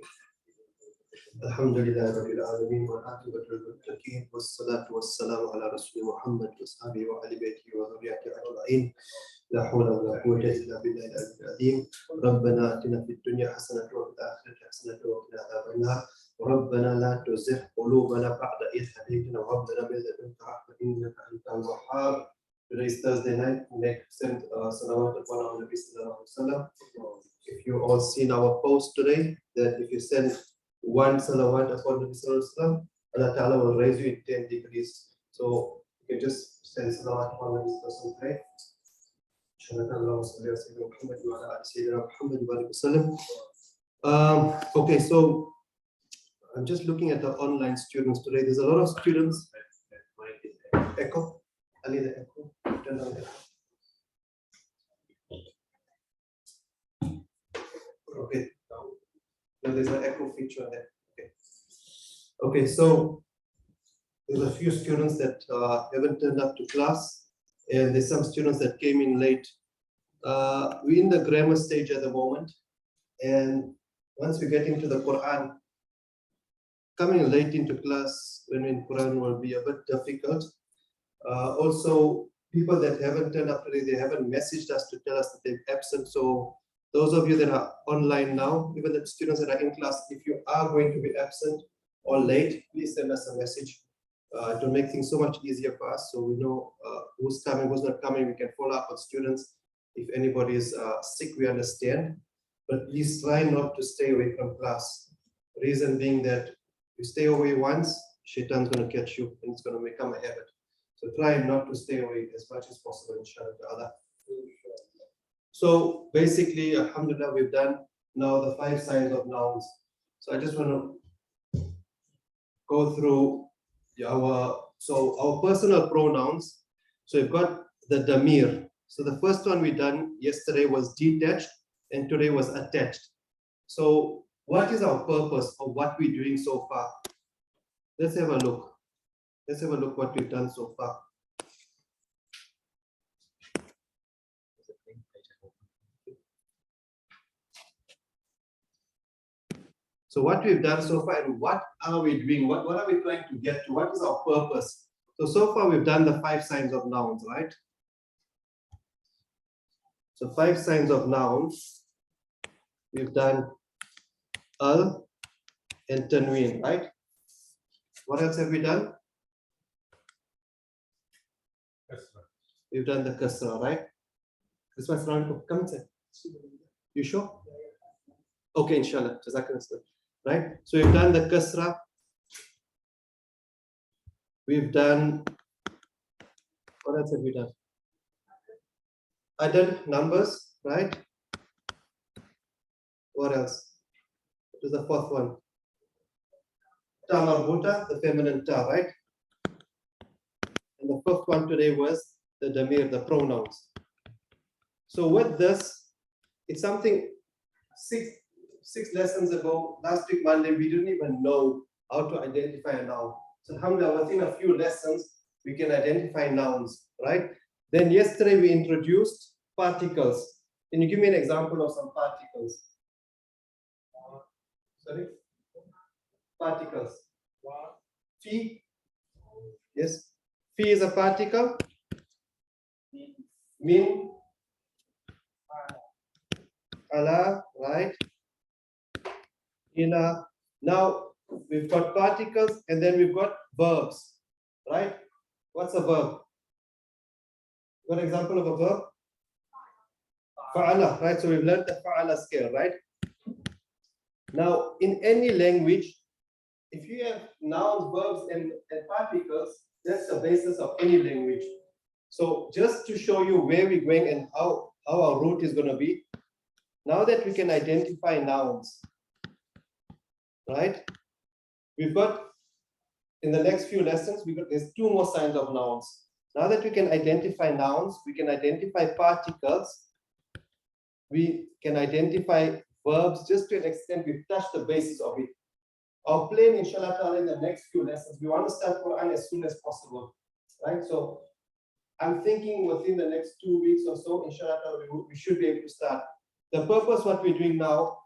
Alhamdulillah rabbil alamin wa aqibatul muttaqin wassalatu wassalamu ala rasul Muhammad wa sahbihi wa ali baitihi wa dhurriyyatihi ajma'in. La hawla wa la quwwata illa billahi al-azim. Rabbana atina fid dunya hasanatan wa fil akhirati hasanatan wa qina adhaban nar. ربنا لا تزغ قلوبنا بعد إذ هديتنا وهب لنا من لدنك رحمة إنك أنت الوهاب. Today is Thursday night. Make send salawat upon our Nabi sallallahu alaihi wasallam. If you all seen our post today, that if you send one salawat upon Nabi sallallahu alaihi wasallam, Allah Ta'ala will raise you in 10 degrees. So you can just send salawat upon Nabi sallallahu alaihi wasallam. Okay, so I'm just looking at the online students today. There's a lot of students. Echo. I need the echo. Turn on the echo. Okay. No, there's an echo feature there. Okay. Okay, so there's a few students that haven't turned up to class, and there's some students that came in late. We're in the grammar stage at the moment, and once we get into the Quran, coming late into class when in Quran will be a bit difficult. Also, people that haven't turned up today, they haven't messaged us to tell us that they're absent. So those of you that are online now, even the students that are in class, if you are going to be absent or late, please send us a message. It will make things so much easier for us. So we know who's coming, who's not coming. We can follow up with students. If anybody is sick, we understand. But please try not to stay away from class. Reason being that you stay away once, shaitan's going to catch you and it's going to become a habit. So try not to stay away as much as possible, inshallah. So basically, alhamdulillah, we've done now the 5 signs of nouns. So I just want to go through our personal pronouns. So we've got the damir. So the first one we done yesterday was detached and today was attached. So what is our purpose of what we're doing so far? Let's have a look. Let's have a look what we've done so far. So what we've done so far and what are we doing? What are we trying to get to? What is our purpose? So far we've done the 5 signs of nouns, right? So 5 signs of nouns. We've done al and tanween, right? What else have we done? We've done the kasra, right? This one's not come and say. You sure? Okay, inshallah. Jazakallah. Right? So we've done the kasra. We've done, what else have we done? Adad, numbers, right? What else? What is the 4th one? Ta marbuta, the feminine ta, right? And the 5th one today was the damir, the pronouns. So with this, it's something six lessons ago, last week Monday, we didn't even know how to identify a noun. So alhamdulillah, within a few lessons, we can identify nouns, right? Then yesterday we introduced particles. Can you give me an example of some particles? Sorry? Particles. Fi. Yes. Fi is a particle. Min. Ala, right? Ila. Now we've got particles and then we've got verbs, right? What's a verb? What example of a verb? Fa'ala, right? So we've learned the fa'ala scale, right? Now, in any language, if you have nouns, verbs, and particles, that's the basis of any language. So just to show you where we're going and how our route is going to be, now that we can identify nouns, right? We've got, in the next few lessons, there's 2 more signs of nouns. Now that we can identify nouns, we can identify particles, we can identify verbs. Just to an extent, we've touched the basis of it, Our plan, inshallah ta'ala, in the next few lessons, we want to start Quran as soon as possible, right? So I'm thinking within the next 2 weeks or so, inshallah ta'ala, we should be able to start. The purpose, what we're doing now,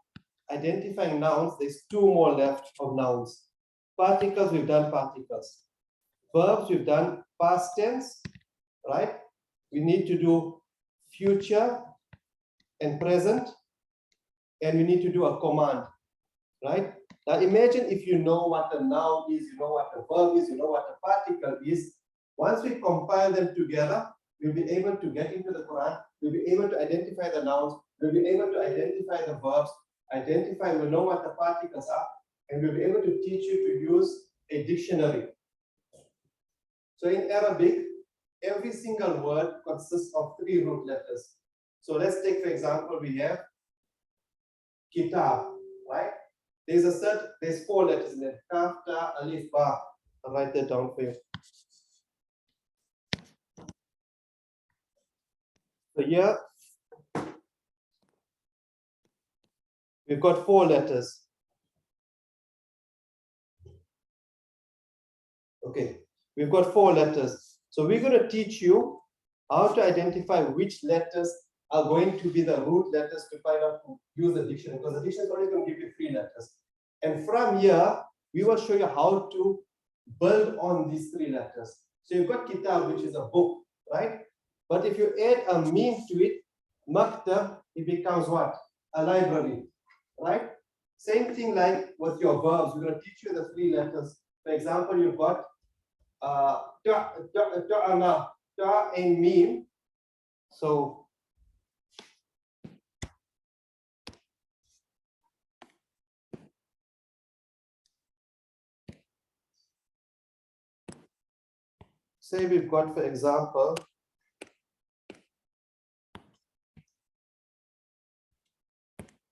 identifying nouns, there's 2 more left of nouns. Particles, we've done particles. Verbs, we've done past tense, right? We need to do future and present, and we need to do a command, right? Now imagine if you know what a noun is, you know what a verb is, you know what a particle is. Once we compile them together, we'll be able to get into the Quran, we'll be able to identify the nouns, we'll be able to identify the verbs, we'll know what the particles are, and we'll be able to teach you to use a dictionary. So in Arabic, every single word consists of 3 root letters. So let's take, for example, we have kitab, right? There's 4 letters in there. Kaf, ta, alif, ba. I'll write that down for you. So here, we've got 4 letters. Okay, we've got 4 letters. So we're going to teach you how to identify which letters are going to be the root letters to find out to use the dictionary, because the dictionary is only going to give you 3 letters. And from here, we will show you how to build on these 3 letters. So you've got kitab, which is a book, right? But if you add a meme to it, maktab, it becomes what? A library, right? Same thing like with your verbs. We're going to teach you the 3 letters. For example, you've got ta'ana, ta and meme. So say we've got, for example,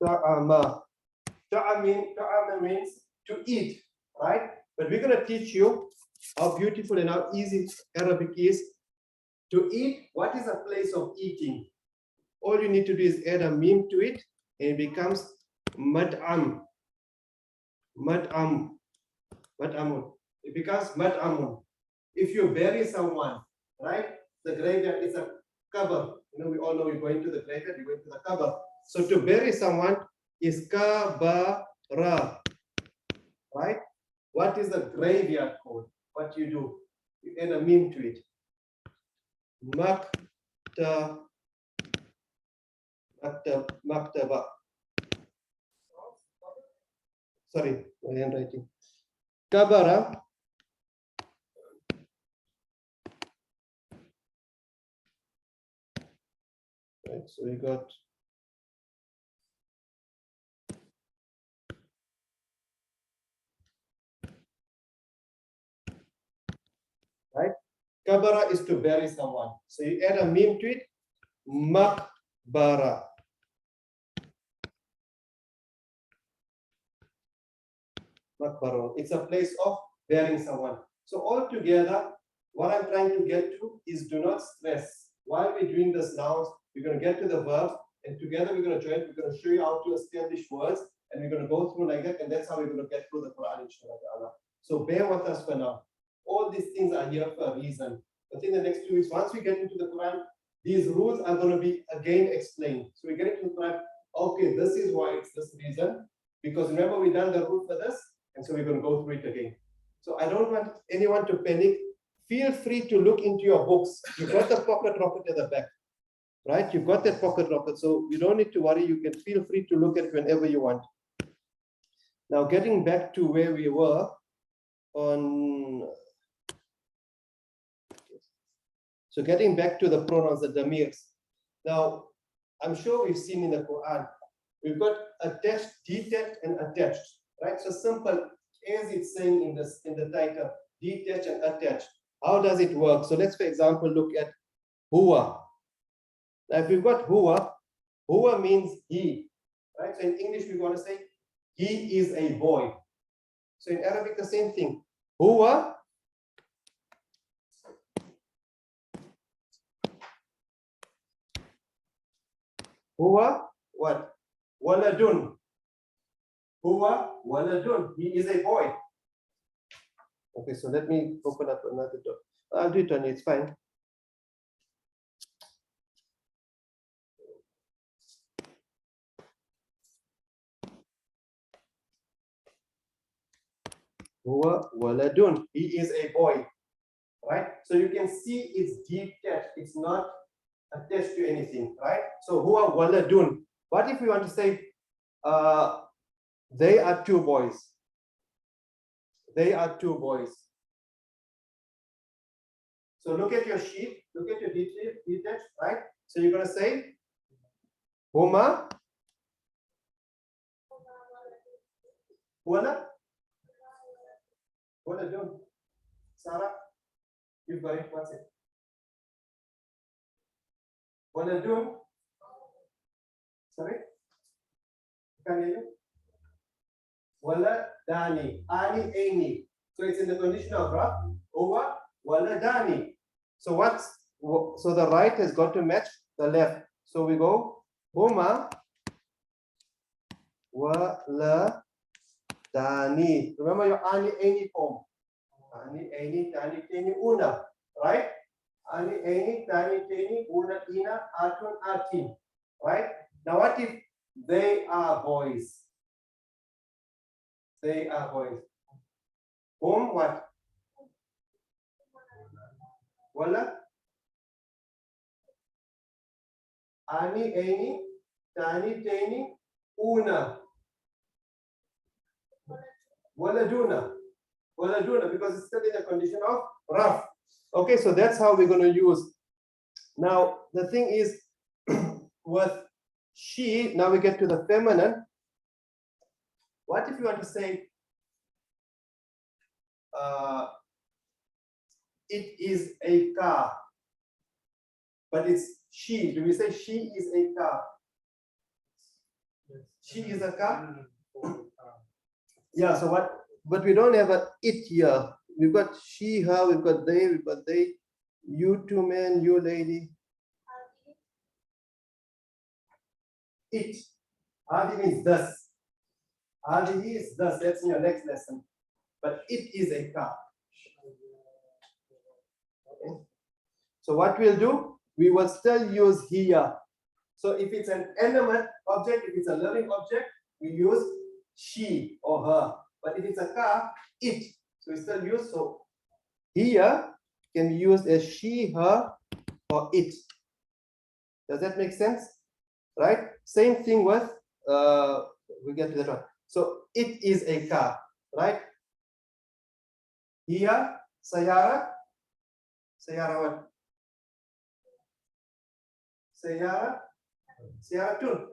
ta'ama. Ta'ama means to eat, right? But we're going to teach you how beautiful and how easy Arabic is. To eat, what is a place of eating? All you need to do is add a meme to it, and it becomes mad'am. Mad'am. Mad'amun. It becomes mad'amun. If you bury someone, right? The graveyard is a cover. You know, we all know you're going to the graveyard, you're going to the cover. So to bury someone is kabara, right? What is the graveyard code? What you do? You add a meme to it. Maktaba. Sorry, my handwriting. Kabara. Right, so we got right. Kabara is to bury someone. So you add a meme to it. Makbara. Makbara. It's a place of burying someone. So altogether, what I'm trying to get to is do not stress. While we're doing this nouns, we're going to get to the verbs, and together we're going to join. We're going to show you how to establish words, and we're going to go through like that, and that's how we're going to get through the Quran, inshallah. So bear with us for now. All these things are here for a reason. Within the next 2 weeks, once we get into the Quran, these rules are going to be again explained. So we get into the Quran, okay, this is why it's this reason, because remember we done the rule for this, and so we're going to go through it again. So I don't want anyone to panic. Feel free to look into your books. You've got the pocket rocket at the back, right? You've got that pocket rocket, so you don't need to worry. You can feel free to look at it whenever you want. Now, getting back to where we were on. So getting back to the pronouns, the damirs. Now, I'm sure we've seen in the Quran, we've got attached, detached, and attached, right? So simple, as it's saying in the title, detached and attached. How does it work? So let's, for example, look at huwa. Now, if we've got huwa means he, right? So in English, we're going to say he is a boy. So in Arabic, the same thing. Huwa what? Waladun. Huwa waladun. He is a boy. Okay, so let me open up another door. I'll do it on you, it's fine. Huwa waladun. He is a boy. Right? So you can see it's detached. It's not attached to anything, right? So huwa waladun. What if we want to say they are two boys? They are two boys. So look at your sheet, look at your detached, right? So you're gonna say huma wala waladun. Sarah, you've got it. What's it? Waladun. Sorry? Can you hear you? Wala dani. Ani aini. So it's in the condition of raf. Over wala dani. So so the right has got to match the left. So we go huma wala dani. Remember your ani aini form. Ani aini tani tini una. Right? Ani aini tani tini una ina atun atin. Right? Now what if they are boys? They are boys. Whom what? Wala? Ani, aini, tani, tani, una. Waladuna. Waladuna, because it's still in the condition of raf. Okay, so that's how we're going to use. Now, the thing is, with she, now we get to the feminine. What if you want to say, it is a car, but it's she? Do we say she is a car? She is a car? Yeah, so what, but we don't have a it here. We've got she, her, we've got they, you two men, you lady. It. Adi means thus. Adi is thus, that's in your next lesson. But it is a car. Okay. So what we'll do, we will still use here. So if it's an animate object, if it's a living object, we use she or her. But if it's a car, it. So we still use, so here can be used as she, her, or it. Does that make sense? Right? Same thing with, we get to that one. So it is a car, right? Here, sayara. Sayara what? Sayara. Sayaratun.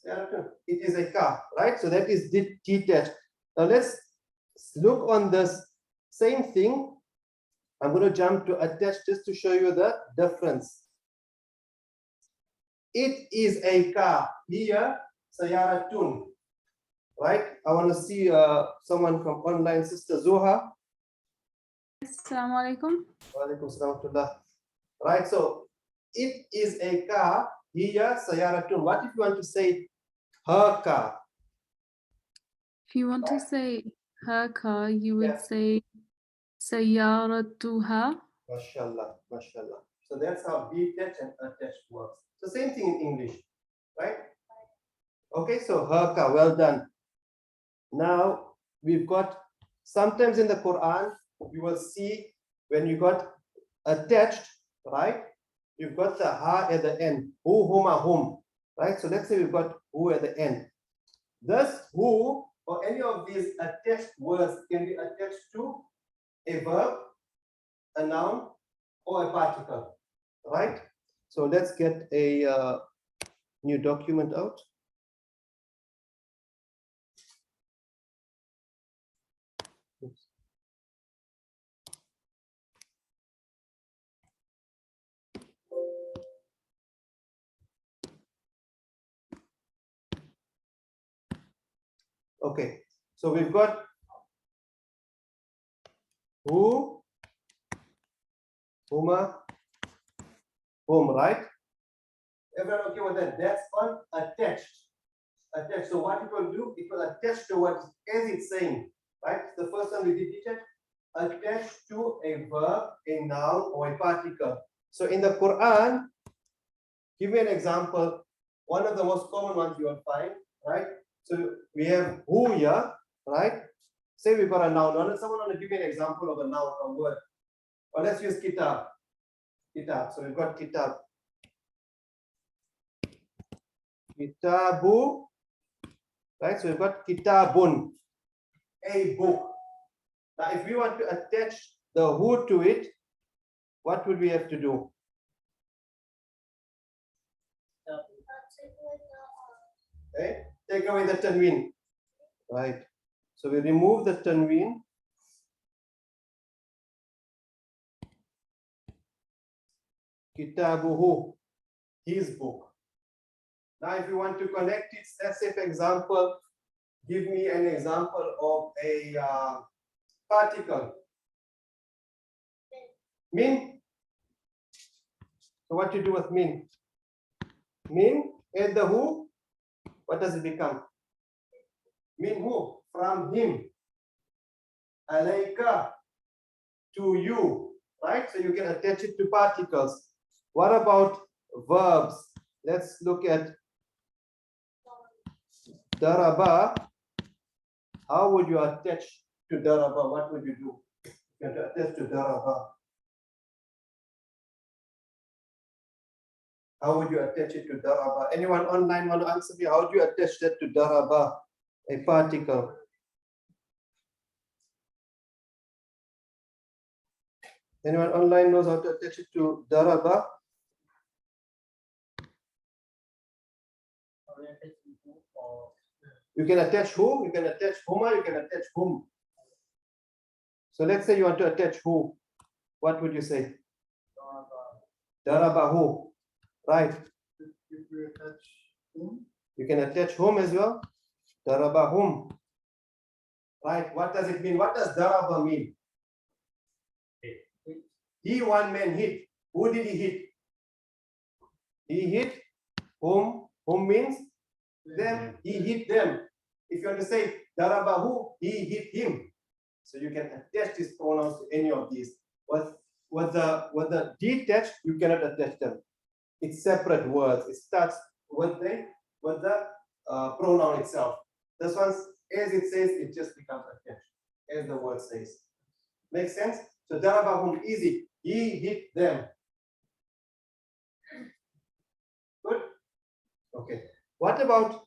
Sayaratun. It is a car, right? So that is detached. Now let's look on this same thing. I'm going to jump to attached just to show you the difference. It is a car. Here, sayaratun. Right? I want to see someone from online, Sister Zoha. Assalamu alaikum. Walaikum salam. Right, so it is a car. Here, sayaratun. What if you want to say her car? If you want to say her car, you would Yes. say sayaratuha. Mashallah, mashallah. So that's how detached and attached works. So same thing in English, right? Okay, so her car, well done. Now we've got, sometimes in the Quran, you will see when you got attached, right? You've got the ha at the end, who, huma, whom, right? So let's say we've got who at the end. Thus, who or any of these attached words can be attached to a verb, a noun, or a particle, right? So let's get a new document out. Oops. Okay, so we've got who, huma, whom, right? Everyone okay with that? That's on attached. Attach. So what it will do, it will attach to what as it's saying, right? The first one we did it, attach to a verb, a noun, or a particle. So in the Quran, give me an example. One of the most common ones you will find, right? So we have who here, right? Say we've got a noun. Someone want to give me an example of a noun or word? Or let's use kitab. Kitab. So we've got kitab. Kitabu. Right? So we've got kitabun, a book. Now, if we want to attach the who to it, what would we have to do? Okay? Take away the tanween. Right. So we remove the tanween. Kitabuhu, his book. Now, if you want to connect it, let's say, for example, give me an example of a particle. Min. So what you do with min? Min, add the who, what does it become? Min who? From him. Alayka, to you, right? So you can attach it to particles. What about verbs? Let's look at daraba. How would you attach to daraba? What would you do? You have to attach to daraba. How would you attach it to daraba? Anyone online want to answer me? How do you attach that to daraba, a particle? Anyone online knows how to attach it to daraba? You can attach who, you can attach huma, you can attach whom. So let's say you want to attach who. What would you say? Daraba who. Right. If you attach whom, you can attach whom as well. Daraba whom. Right. What does it mean? What does daraba mean? He, one man, hit. Who did he hit? He hit whom. Whom means them. He hit them. If you want to say daraba who, he hit him. So you can attach these pronouns to any of these. With the detached, you cannot attach them. It's separate words. It starts with the pronoun itself. This one, as it says, it just becomes attached, as the word says. Makes sense? So darabahum, easy. He hit them. Good? Okay. What about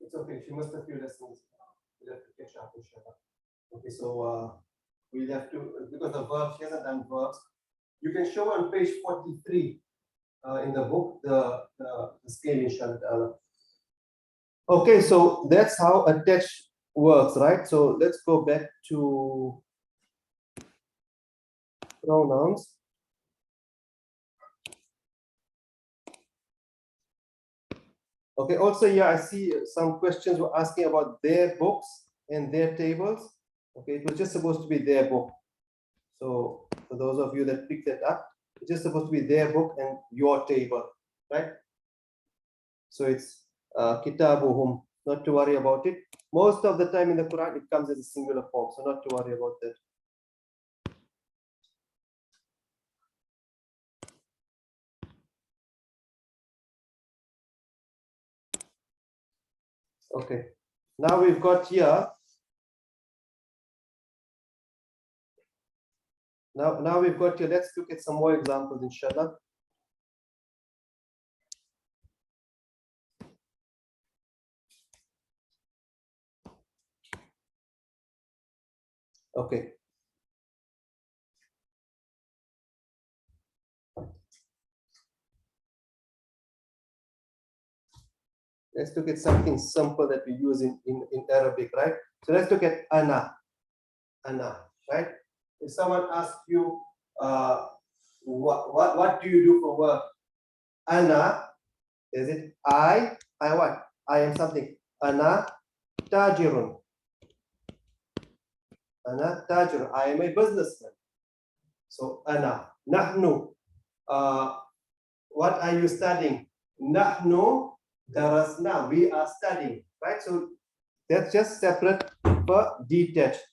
it's okay. She must have few lessons. We'll have to catch up, inshallah. Okay, so we'll have to, because the verbs, she hasn't done verbs. You can show on page 43 in the book, the scale, inshallah. Okay, so that's how attach works, right? So let's go back to pronouns. Okay, also, yeah, I see some questions were asking about their books and their tables. Okay, it was just supposed to be their book. So for those of you that picked that up, it's just supposed to be their book and your table, right? So it's kitabuhum, not to worry about it. Most of the time in the Quran, it comes as a singular form, so not to worry about that. Okay, now we've got here. Now we've got here. Let's look at some more examples, inshallah. Okay. Let's look at something simple that we use in Arabic, right? So let's look at ana. Ana, right? If someone asks you, what do you do for work? Ana, is it I what? I am something. Ana tajirun. Ana tajirun. I am a businessman. So ana, nahnu. What are you studying? Nahnu darasna. We are studying, right? So that's just separate for detached.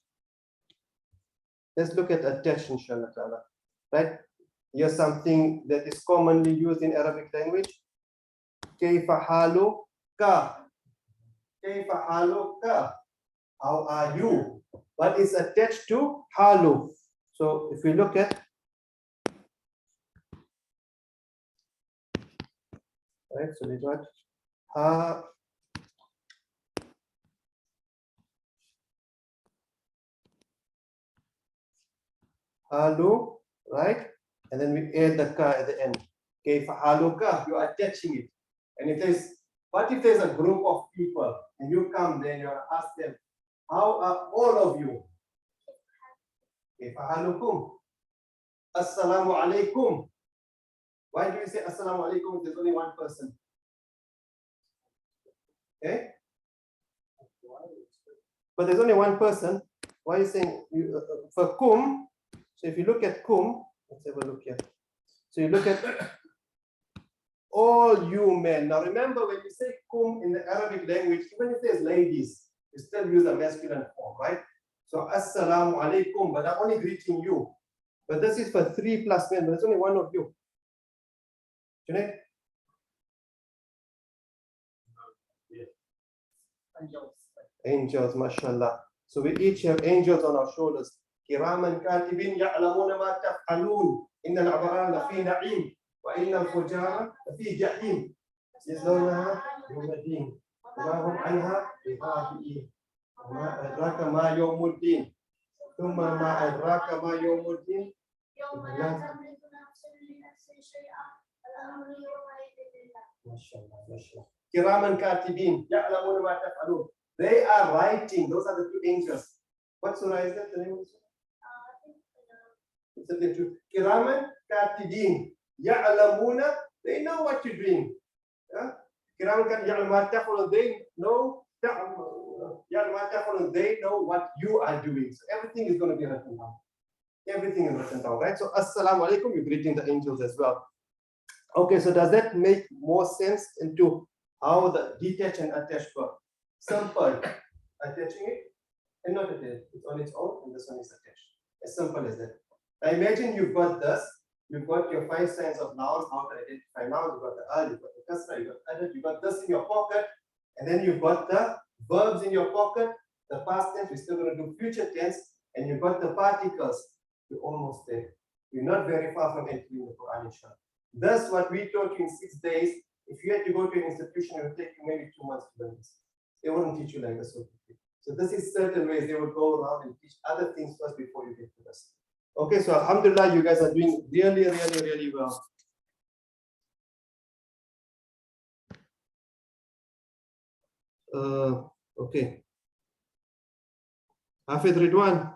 Let's look at attached, inshallah ta'ala. Right? Here's something that is commonly used in Arabic language. Kayfa haluka. Kayfa haluka. How are you? But it's attached to halu. So if we look at, right, so we got ha, halu, right? And then we add the ka at the end. Kayfa haluka, you are attaching it. And if there's, what if there's a group of people and you come there and you ask them, how are all of you? Kayfa halukum? Assalamu alaikum. Why do you say assalamu alaikum if there's only one person? Okay? But there's only one person. Why are you saying for kum? So if you look at kum, let's have a look here. So you look at all you men. Now remember, when you say kum in the Arabic language, even if there's ladies, you still use a masculine form, right? So assalamu alaikum, but I'm only greeting you. But this is for 3+ men, but there's only one of you. Junaid? Angels, mashallah. So we each have angels on our shoulders. Kiraman katibin ya'lamuna ma taf'alun. Inna al-abrar lafi na'im. Wa inna al-fujara lafi jahim. Yaslawnaha yawma din. Wa hum anha bighafilin. Ma adraka ma yawmul din. Thumma ma adraka ma yawmul din. Mashallah, mashallah. Kiraman katibin ya'lamuna ma taf'alun. They are writing. Those are the two angels. What surah is that? The name of the surah? Kiraman katibin ya'lamuna. They know what you're doing. Kiraman katibin ya'lamuna ma taf'alun. They know. They know what you are doing. So everything is going to be written down. Everything is written down, right? So assalamu alaikum, you're greeting the angels as well. Okay, so does that make more sense into how the detached and attached work? Simple. Attaching it and not attached. It's on its own and this one is attached. As simple as that. Now imagine you've got this. You've got your 5 signs of nouns, how to identify nouns. You've got the al, you've got the kasra, you've got added, you've got this in your pocket, and then you've got the verbs in your pocket, the past tense, we're still going to do future tense, and you've got the particles. You're almost there. You're not very far from entering the Quran, inshallah. That's what we taught you in 6 days. If you had to go to an institution, it would take you maybe 2 months to learn this. They wouldn't teach you like this. So this is certain ways they would go around and teach other things first before you get to this. Okay, so alhamdulillah, you guys are doing really, really, really well. Okay. Hafid Ridwan.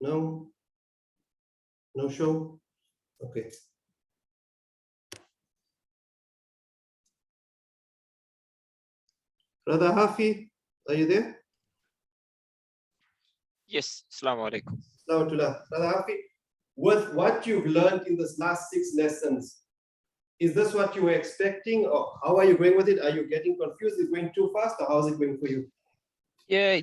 No? No show? Okay. Brother Hafi, are you there? Yes, Assalamu alaikum. Brother Hafi, with what you've learned in this last 6 lessons, is this what you were expecting, or how are you going with it? Are you getting confused? Is it going too fast, or how's it going for you? Yeah,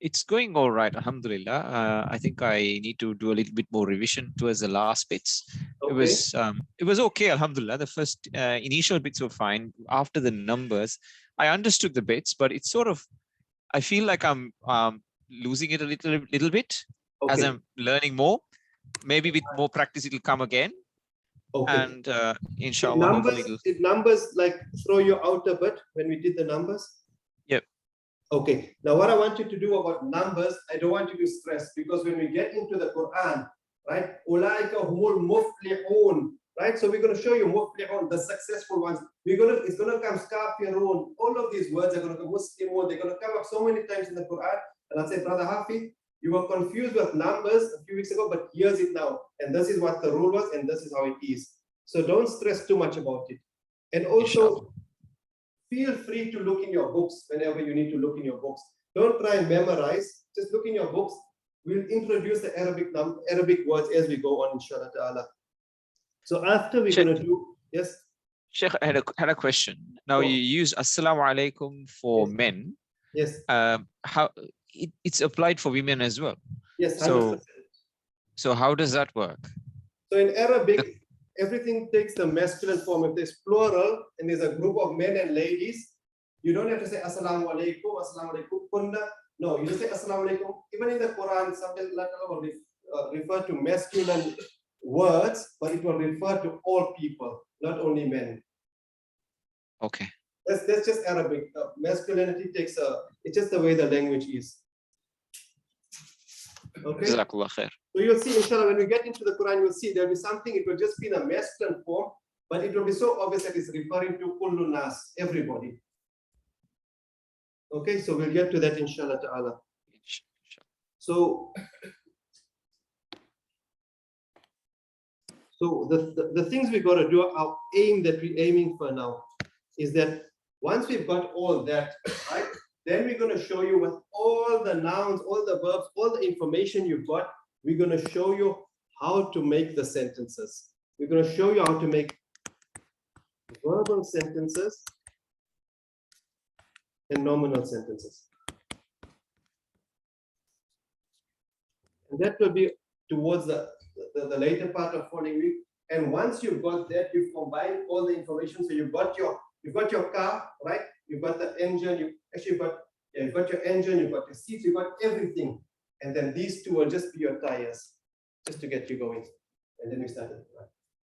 it's going all right, alhamdulillah. I think I need to do a little bit more revision towards the last bits. Okay. It was okay, alhamdulillah. The first initial bits were fine. After the numbers, I understood the bits, but it's sort of, I feel like I'm losing it a little bit as I'm learning more. Maybe with more practice, it'll come again. Okay. And inshallah, did numbers like throw you out a bit when we did the numbers? Yep. Okay. Now, what I want you to do about numbers, I don't want you to stress, because when we get into the Quran, right? Ulaika humul muflihun, right? So we're going to show you muflihun, the successful ones. It's going to come kafirun. All of these words are going to come muslimun. They're going to come up so many times in the Quran. And I'll say, Brother Hafi, you were confused with numbers a few weeks ago, but here's it now. And this is what the rule was, and this is how it is. So don't stress too much about it. And also, feel free to look in your books whenever you need to look in your books. Don't try and memorize. Just look in your books. We'll introduce the Arabic words as we go on, inshallah ta'ala. So after we're Sheikh, going to do, yes? Sheikh, I had a question. Now Sure. you use Assalamu alaikum for Yes. men. Yes, How it's applied for women as well. yes, 100%. So, so how does that work? So in Arabic, everything takes the masculine form. If there's plural and there's a group of men and ladies, you don't have to say Assalamu alaikum, Assalamu alaikum, kunna. No, you just say Assalamu alaikum. Even in the Quran, sometimes Allah will refer to masculine words, but it will refer to all people, not only men. Okay. That's just Arabic. Masculinity takes it's just the way the language is. Okay. Jazakallah khair. So you'll see, inshallah, when we get into the Quran, you'll see there'll be something, it will just be in a masculine form, but it will be so obvious that it's referring to kullu nas, everybody. Okay, so we'll get to that, inshallah ta'ala. So the things we got to do, our aim that we're aiming for now is that once we've got all that, right, then we're going to show you with all the nouns, all the verbs, all the information you've got, we're going to show you how to make the sentences. We're going to show you how to make verbal sentences and nominal sentences. And that will be towards the later part of following week. And once you've got that, you've combined all the information. So you've got your car, right? You've got the engine. You've got your engine. You've got your seats. You've got everything. And then these two will just be your tires, just to get you going. And then we started.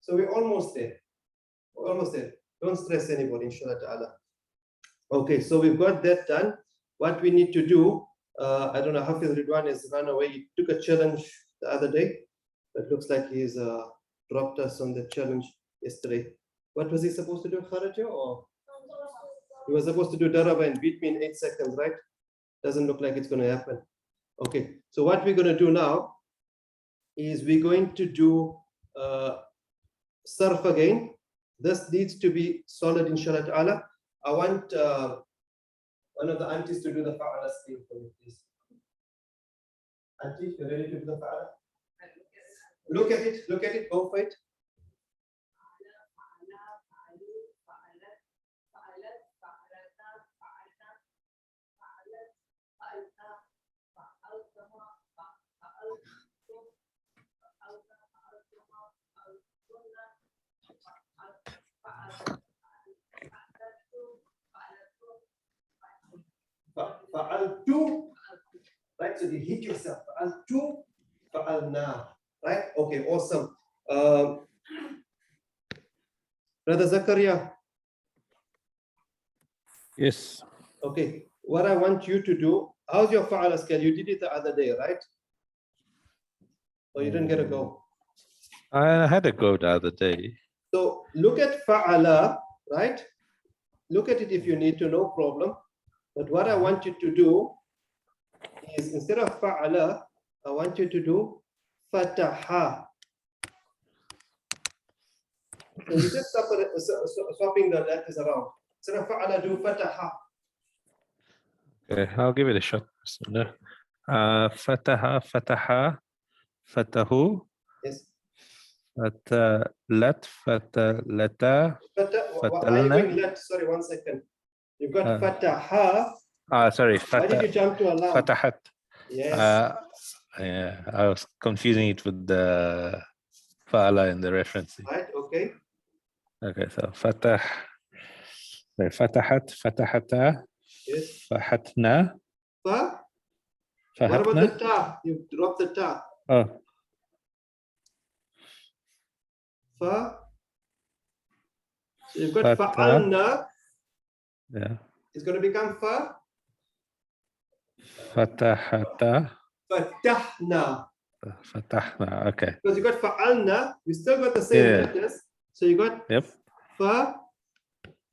So we're almost there. We're almost there. Don't stress anybody, inshallah ta'ala. Okay, so we've got that done. What we need to do, I don't know, Hafiz Ridwan has run away. He took a challenge the other day. It looks like he's dropped us on the challenge yesterday. What was he supposed to do, Kharaja? Or he was supposed to do Daraba and beat me in 8 seconds, right? Doesn't look like it's going to happen. Okay, so what we're going to do now is we're going to do Sarf again. This needs to be solid, inshallah ta'ala. I want one of the aunties to do the fa'ala screen for me, please. Auntie, you ready to do the fa'ala? Look at it, go for it. Fa'altu, right? So you hit yourself. Fa'altu, fa'alna, right? Okay, awesome. Brother Zakaria. Yes. Okay, what I want you to do, how's your fa'ala scale? You did it the other day, right? Or you didn't get a go? I had a go the other day. So look at fa'ala, right? Look at it if you need to, no problem. But what I want you to do is, instead of fa'ala, I want you to do fataha. So you just swapping the letters around. Instead of fa'ala, do fataha. Okay, I'll give it a shot. Fataha, fataha, fatahu, Yes. fatalat, fatalata, Why are you going left? Sorry, 1 second. You've got fataha. Sorry, Why did you jump to Allah? fatahat. Yes. Yeah, I was confusing it with the fa'ala in the reference. Right, okay. Okay, so fatahat, fatahata, Yes. fahatna, Fa? What about the fahatna. ta? You dropped the ta. Oh, Fa? So you've got Fata. fa'alna. yeah. It's going to become fa. Fatahata, Fatahna. fatahna. Okay. Because you got fa'alna, you still got the same Yeah. letters. So you got Yep. fa,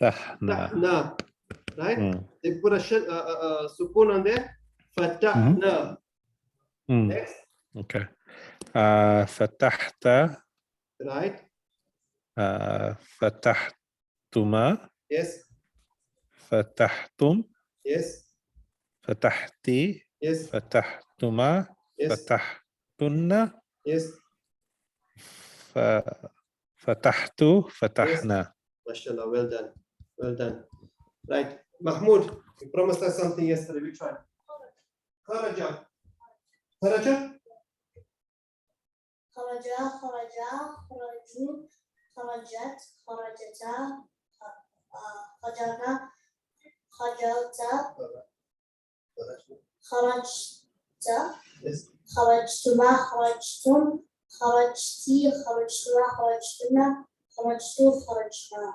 Tahna. tahna, right? Mm. They put a sukun on there. Fatahna. Mm. Next, Okay. Fatahta, right? fatahtuma, Yes, fatahtum, yes. فتحتي Yes. فتحتما Yes. فتحتن Yes. فتحت فتحنا. MashaAllah. Well done. Well done. Right. Mahmoud, you promised us something yesterday. Which one? Kharaja. Kharaja? خرج خرجا خرجوا خرجت خرجتا خرجنا خرجت خرجت Yes. خرجتما خرجتم خرجتي خرجتما خرجتنا خرجت خرجنا.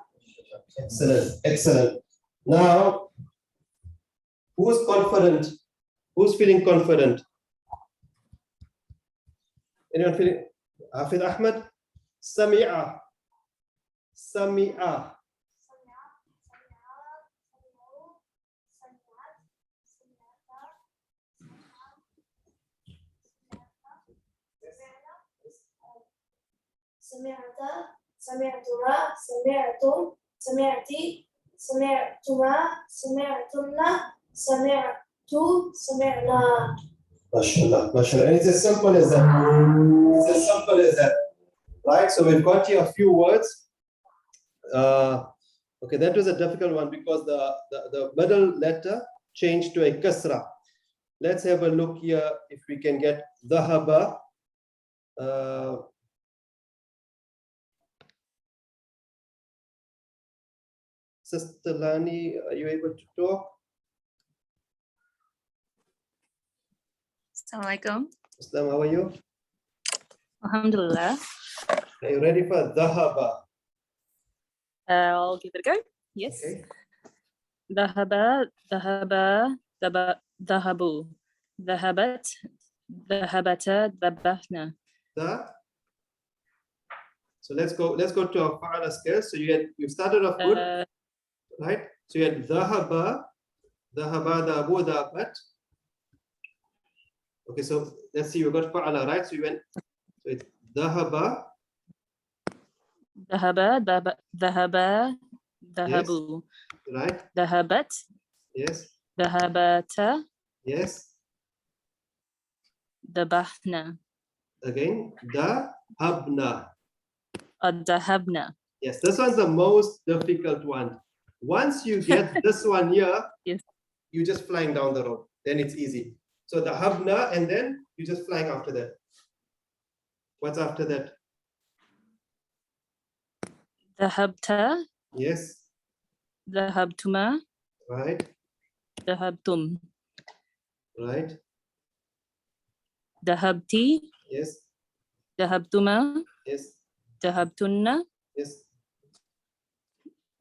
Excellent. Excellent. Now, who's confident? Who's feeling confident? Anyone feeling? Hafid Ahmed? Sami'a. Sami'a. سمعت سمعتما سمعتم سمعتي سمعتما سمعتن سمعت سمعنا. MashaAllah. MashaAllah. And it's as simple as that. It's as simple as that. Right? So we've got here a few words. Okay, that was a difficult one because the middle letter changed to a kasra. Let's have a look here if we can get dhahaba. Sister Lani, are you able to talk? Assalamualaikum. Islam, how are you? Alhamdulillah. Are you ready for dhahaba? I'll give it a go. Yes. Okay. Dhahaba, dhahaba, dhahabu. Dhahabat, dhahabata, dhabahna. So let's go to our fa'ala scale. So you started off good, right? So you had dhahaba, dhahabu, dhahabat. Okay, so let's see, we got fa'ala, right? So you went, so it's dhahaba. Dhahaba, dhahaba, dhahabu. Right? Dhahabat, Yes. dhahabata, Yes. dhabahna. Again, dhahabna. Dhahabna. Yes, this one's the most difficult one. Once you get this one here, Yes. you're just flying down the road. Then it's easy. So dhahabna, and then you're just flying after that. What's after that? Dhahabta, Yes. dhahabtuma, Right. dhahabtum. Right. Dhahabti, Yes. dhahabtuma, Yes. dhahabtunna, Yes.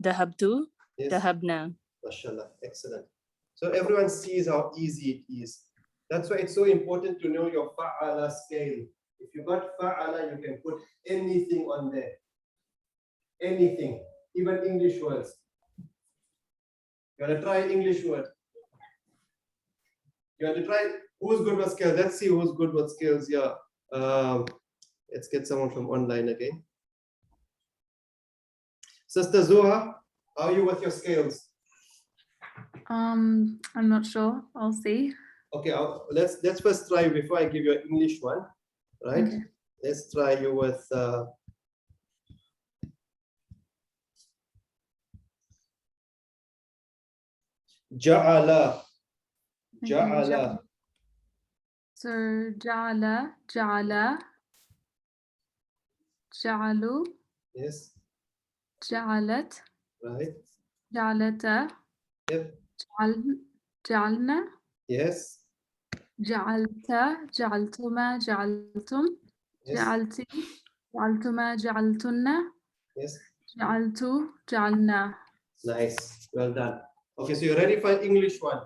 dhahabtu, Yes. dhahabna. MashaAllah. Excellent. So everyone sees how easy it is. That's why it's so important to know your fa'ala scale. If you got fa'ala, you can put anything on there. Anything, even English words. You want to try English word? You want to try who's good with scales? Let's see who's good with scales here. Let's get someone from online again. Sister Zoha, how are you with your scales? I'm not sure. I'll see. Okay, let's first try before I give you an English one, right? Okay. Let's try you with ja'ala. Okay, Ja'ala. So ja'ala, ja'ala, ja'alu, Yes, ja'alat, right. ja'alata, Yep. ja'alna, Yes. ja'alta, ja'altuma, ja'altum, Yes. ja'alti, ja'altuma, ja'altunna, Yes. ja'altu, ja'alna. Nice. Well done. Okay, so you're ready for English one.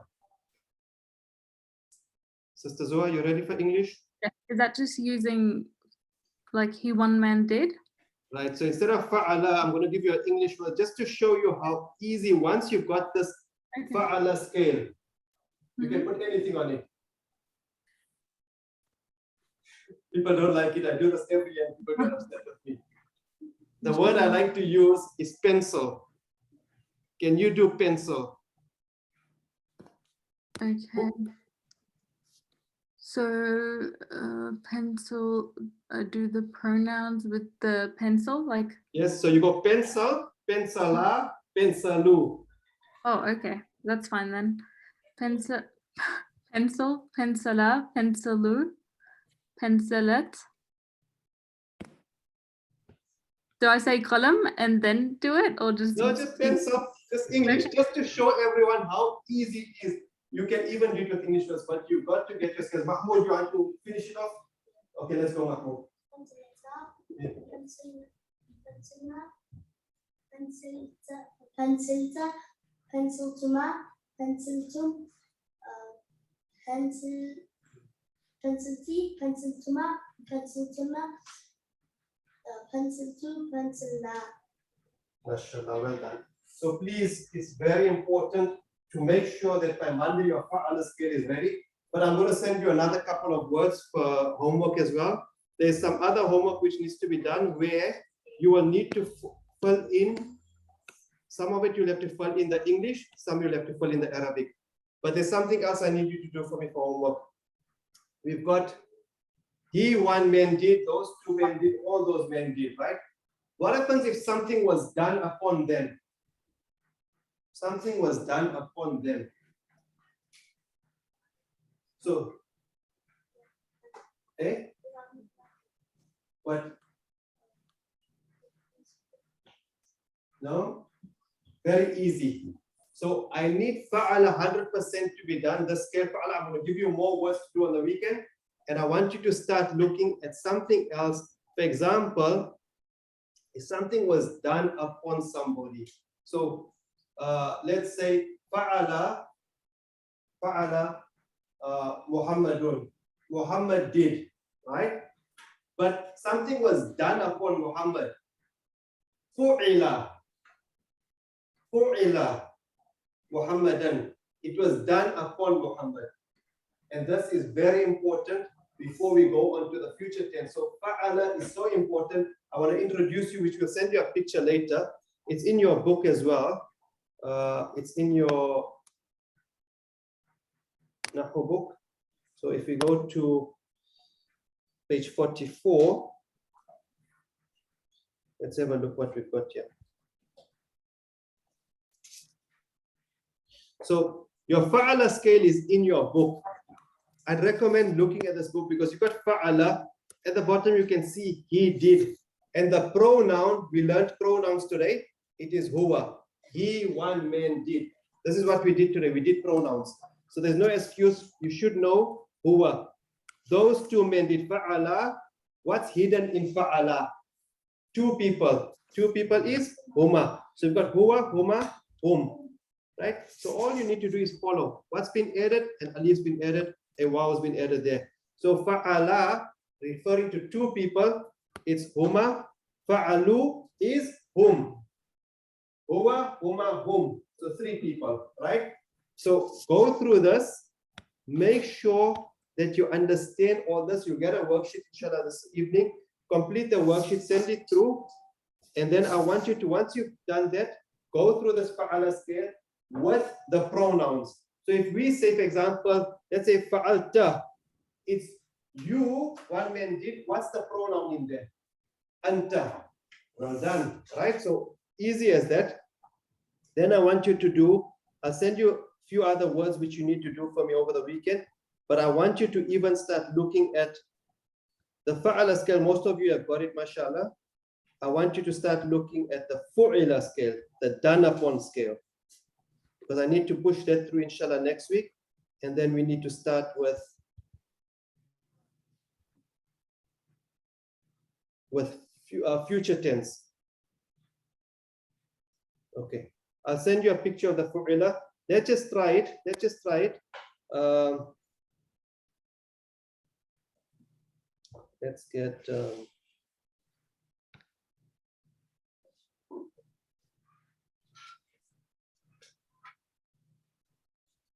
Sister Zoha, you ready for English? Is that just using like he one man did? Right. So instead of fa'ala, I'm going to give you an English word just to show you how easy, once you've got this Okay. fa'ala scale, you can Mhm. put anything on it. People don't like it. I do this every year. People get upset with me. The word I like to use is pencil. Can you do pencil? Okay. So pencil, do the pronouns with the pencil, like. Yes, so you go pencil, pensala, pensalu. Oh, okay, that's fine then. Pencil, pencil, pensala, pensalu, pensalet. Do I say column and then do it, or just? No, just pencil, just English, just to show everyone how easy it is. You can even do it with English words, but you've got to get your skills. Mahmoud, you want to finish it off? Okay, let's go, Mahmoud. Yeah. Pencilta, penciltuma, penciltum, pencilti, penciltuma, penciltuna, penciltu, pencilna. MashaAllah, well done. So please, it's very important to make sure that by Monday your fa'ala scale is ready. But I'm going to send you another couple of words for homework as well. There's some other homework which needs to be done where you will need to fill in. Some of it you'll have to fill in the English, some you'll have to fill in the Arabic. But there's something else I need you to do for me for homework. We've got he, one man did, those two men did, all those men did, right? What happens if something was done upon them? Something was done upon them. So, what? No? Very easy. So I need fa'ala 100% to be done. The scale fa'ala, I'm going to give you more words to do on the weekend. And I want you to start looking at something else. For example, if something was done upon somebody. So let's say fa'ala Muhammadun. Muhammad did, right? But something was done upon Muhammad. Fu'ila Muhammadan. It was done upon Muhammad. And this is very important before we go on to the future tense. So fa'ala is so important. I want to introduce you, which will send you a picture later. It's in your book as well. It's in your Nahu book. So if we go to page 44, let's have a look what we've got here. So your fa'ala scale is in your book. I'd recommend looking at this book because you've got fa'ala. At the bottom, you can see he did. And the pronoun, we learned pronouns today. It is huwa. He, one man did. This is what we did today. We did pronouns. So there's no excuse. You should know huwa. Those two men did fa'ala. What's hidden in fa'ala? Two people. Two people is huma. So you've got huwa, huma, hum. Right? So all you need to do is follow. What's been added? An alif's been added. A waw has been added there. So fa'ala, referring to two people, it's huma. Fa'alu is hum. Huwa, huma, hum. So three people, right? So go through this. Make sure that you understand all this. You get a worksheet, inshallah, this evening. Complete the worksheet, send it through. And then I want you to, once you've done that, go through this fa'ala scale with the pronouns. So if we say, for example, let's say fa'alta, it's you, one man did. What's the pronoun in there? Anta. Well done, right? So easy as that. Then I want you to do, I'll send you a few other words which you need to do for me over the weekend, but I want you to even start looking at the fa'ala scale. Most of you have got it, mashallah. I want you to start looking at the fu'ila scale, the done upon scale, because I need to push that through, inshallah, next week. And then we need to start with future tense. Okay, I'll send you a picture of the fu'ila. Let's just try it. Let's just try it. Let's get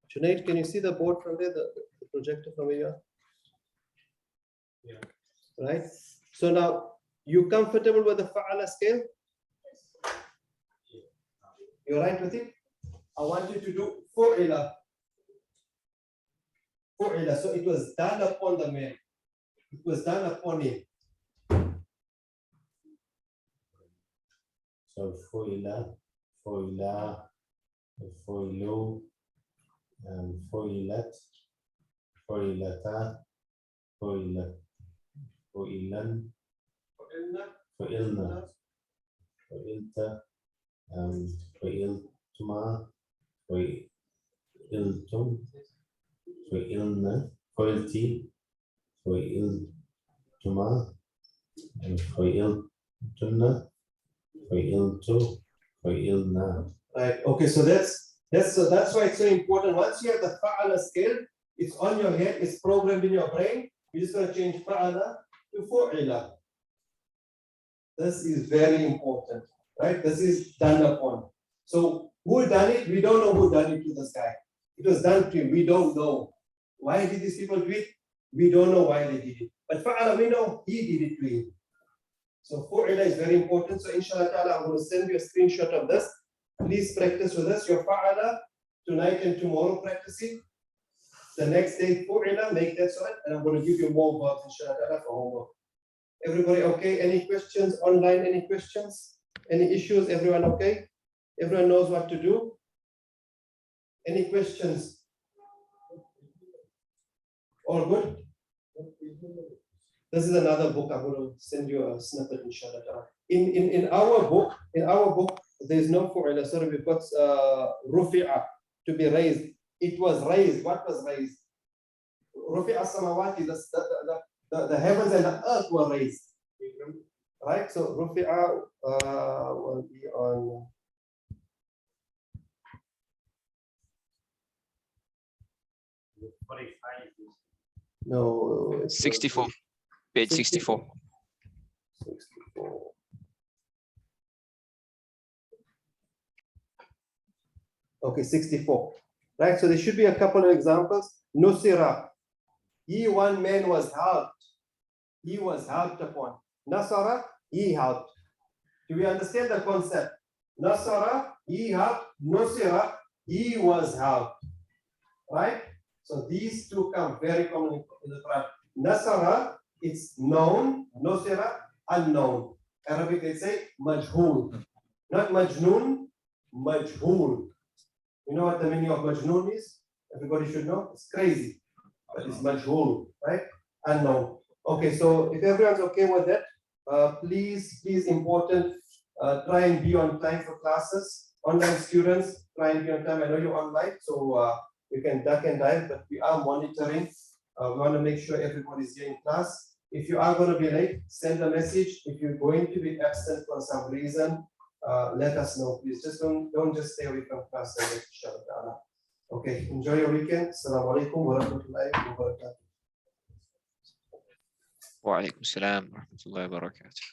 Junaid, can you see the board from there, the projector from where you are? Yeah. Right. So now, you comfortable with the fa'ala scale? You're right with it? I want you to do fu'ila. فُعِلَ. So it was done upon the man. It was done upon him. So فُعِلَ, فُعِلَ, فُعِلُوا, فُعِلَت, فُعِلَتا, فُعِلَت, فُعِلًا, فُعِلْنَا, فُعِلْتَ, فُعِلْتُمَا, فُعِلْتُمْ, فُعِلْنَا, فُعِلْتِ, فُعِلْتُمَا, فُعِلْتُنَّ, فُعِلْتُ, فُعِلْنَا. Right. Okay. So that's why it's so important. Once you have the fa'ala skill, it's on your head. It's programmed in your brain. You're just going to change fa'ala to fu'ila. This is very important, right? This is done upon. So who done it? We don't know who done it to this guy. It was done to him. We don't know. Why did these people do it? We don't know why they did it. But fa'ala, we know he did it to him. So fu'ila is very important. So inshallah ta'ala, I'm going to send you a screenshot of this. Please practice with us. Your fa'ala tonight and tomorrow, practice it. The next day, fu'ila, make that one. And I'm going to give you more verbs inshallah ta'ala for homework. Everybody okay? Any questions online? Any questions? Any issues? Everyone okay? Everyone knows what to do? Any questions? All good? This is another book. I'm going to send you a snippet inshallah. In our book, there's no fu'ila. Sorry, we've got rufi'a, to be raised. It was raised. What was raised? Rufi'a samawati, the heavens and the earth were raised. Right? So rufi'a will be on. No. 64. Page 64. 64. Okay, 64. Right, so there should be a couple of examples. Nusira. He, one man, was helped. He was helped upon. Nasara, he helped. Do we understand the concept? Nasara, he helped. Nusira, he was helped. Right? So these two come very common in the Quran. Nasara, it's known. Nusira, unknown. Arabic, they say majhool. Not majnoon, majhool. You know what the meaning of majnoon is? Everybody should know. It's crazy. But it's majhool, right? Unknown. Okay, so if everyone's okay with that, please, important, try and be on time for classes. Online students, try and be on time. I know you're online, so you can duck and dive, but we are monitoring. We want to make sure everybody's here in class. If you are going to be late, send a message. If you're going to be absent for some reason, let us know, please. Just don't just stay away from class. Okay, enjoy your weekend. Assalamu alaikum wa rahmatullahi wa barakatuh. Wa alaikum salam wa rahmatullahi wa barakatuh.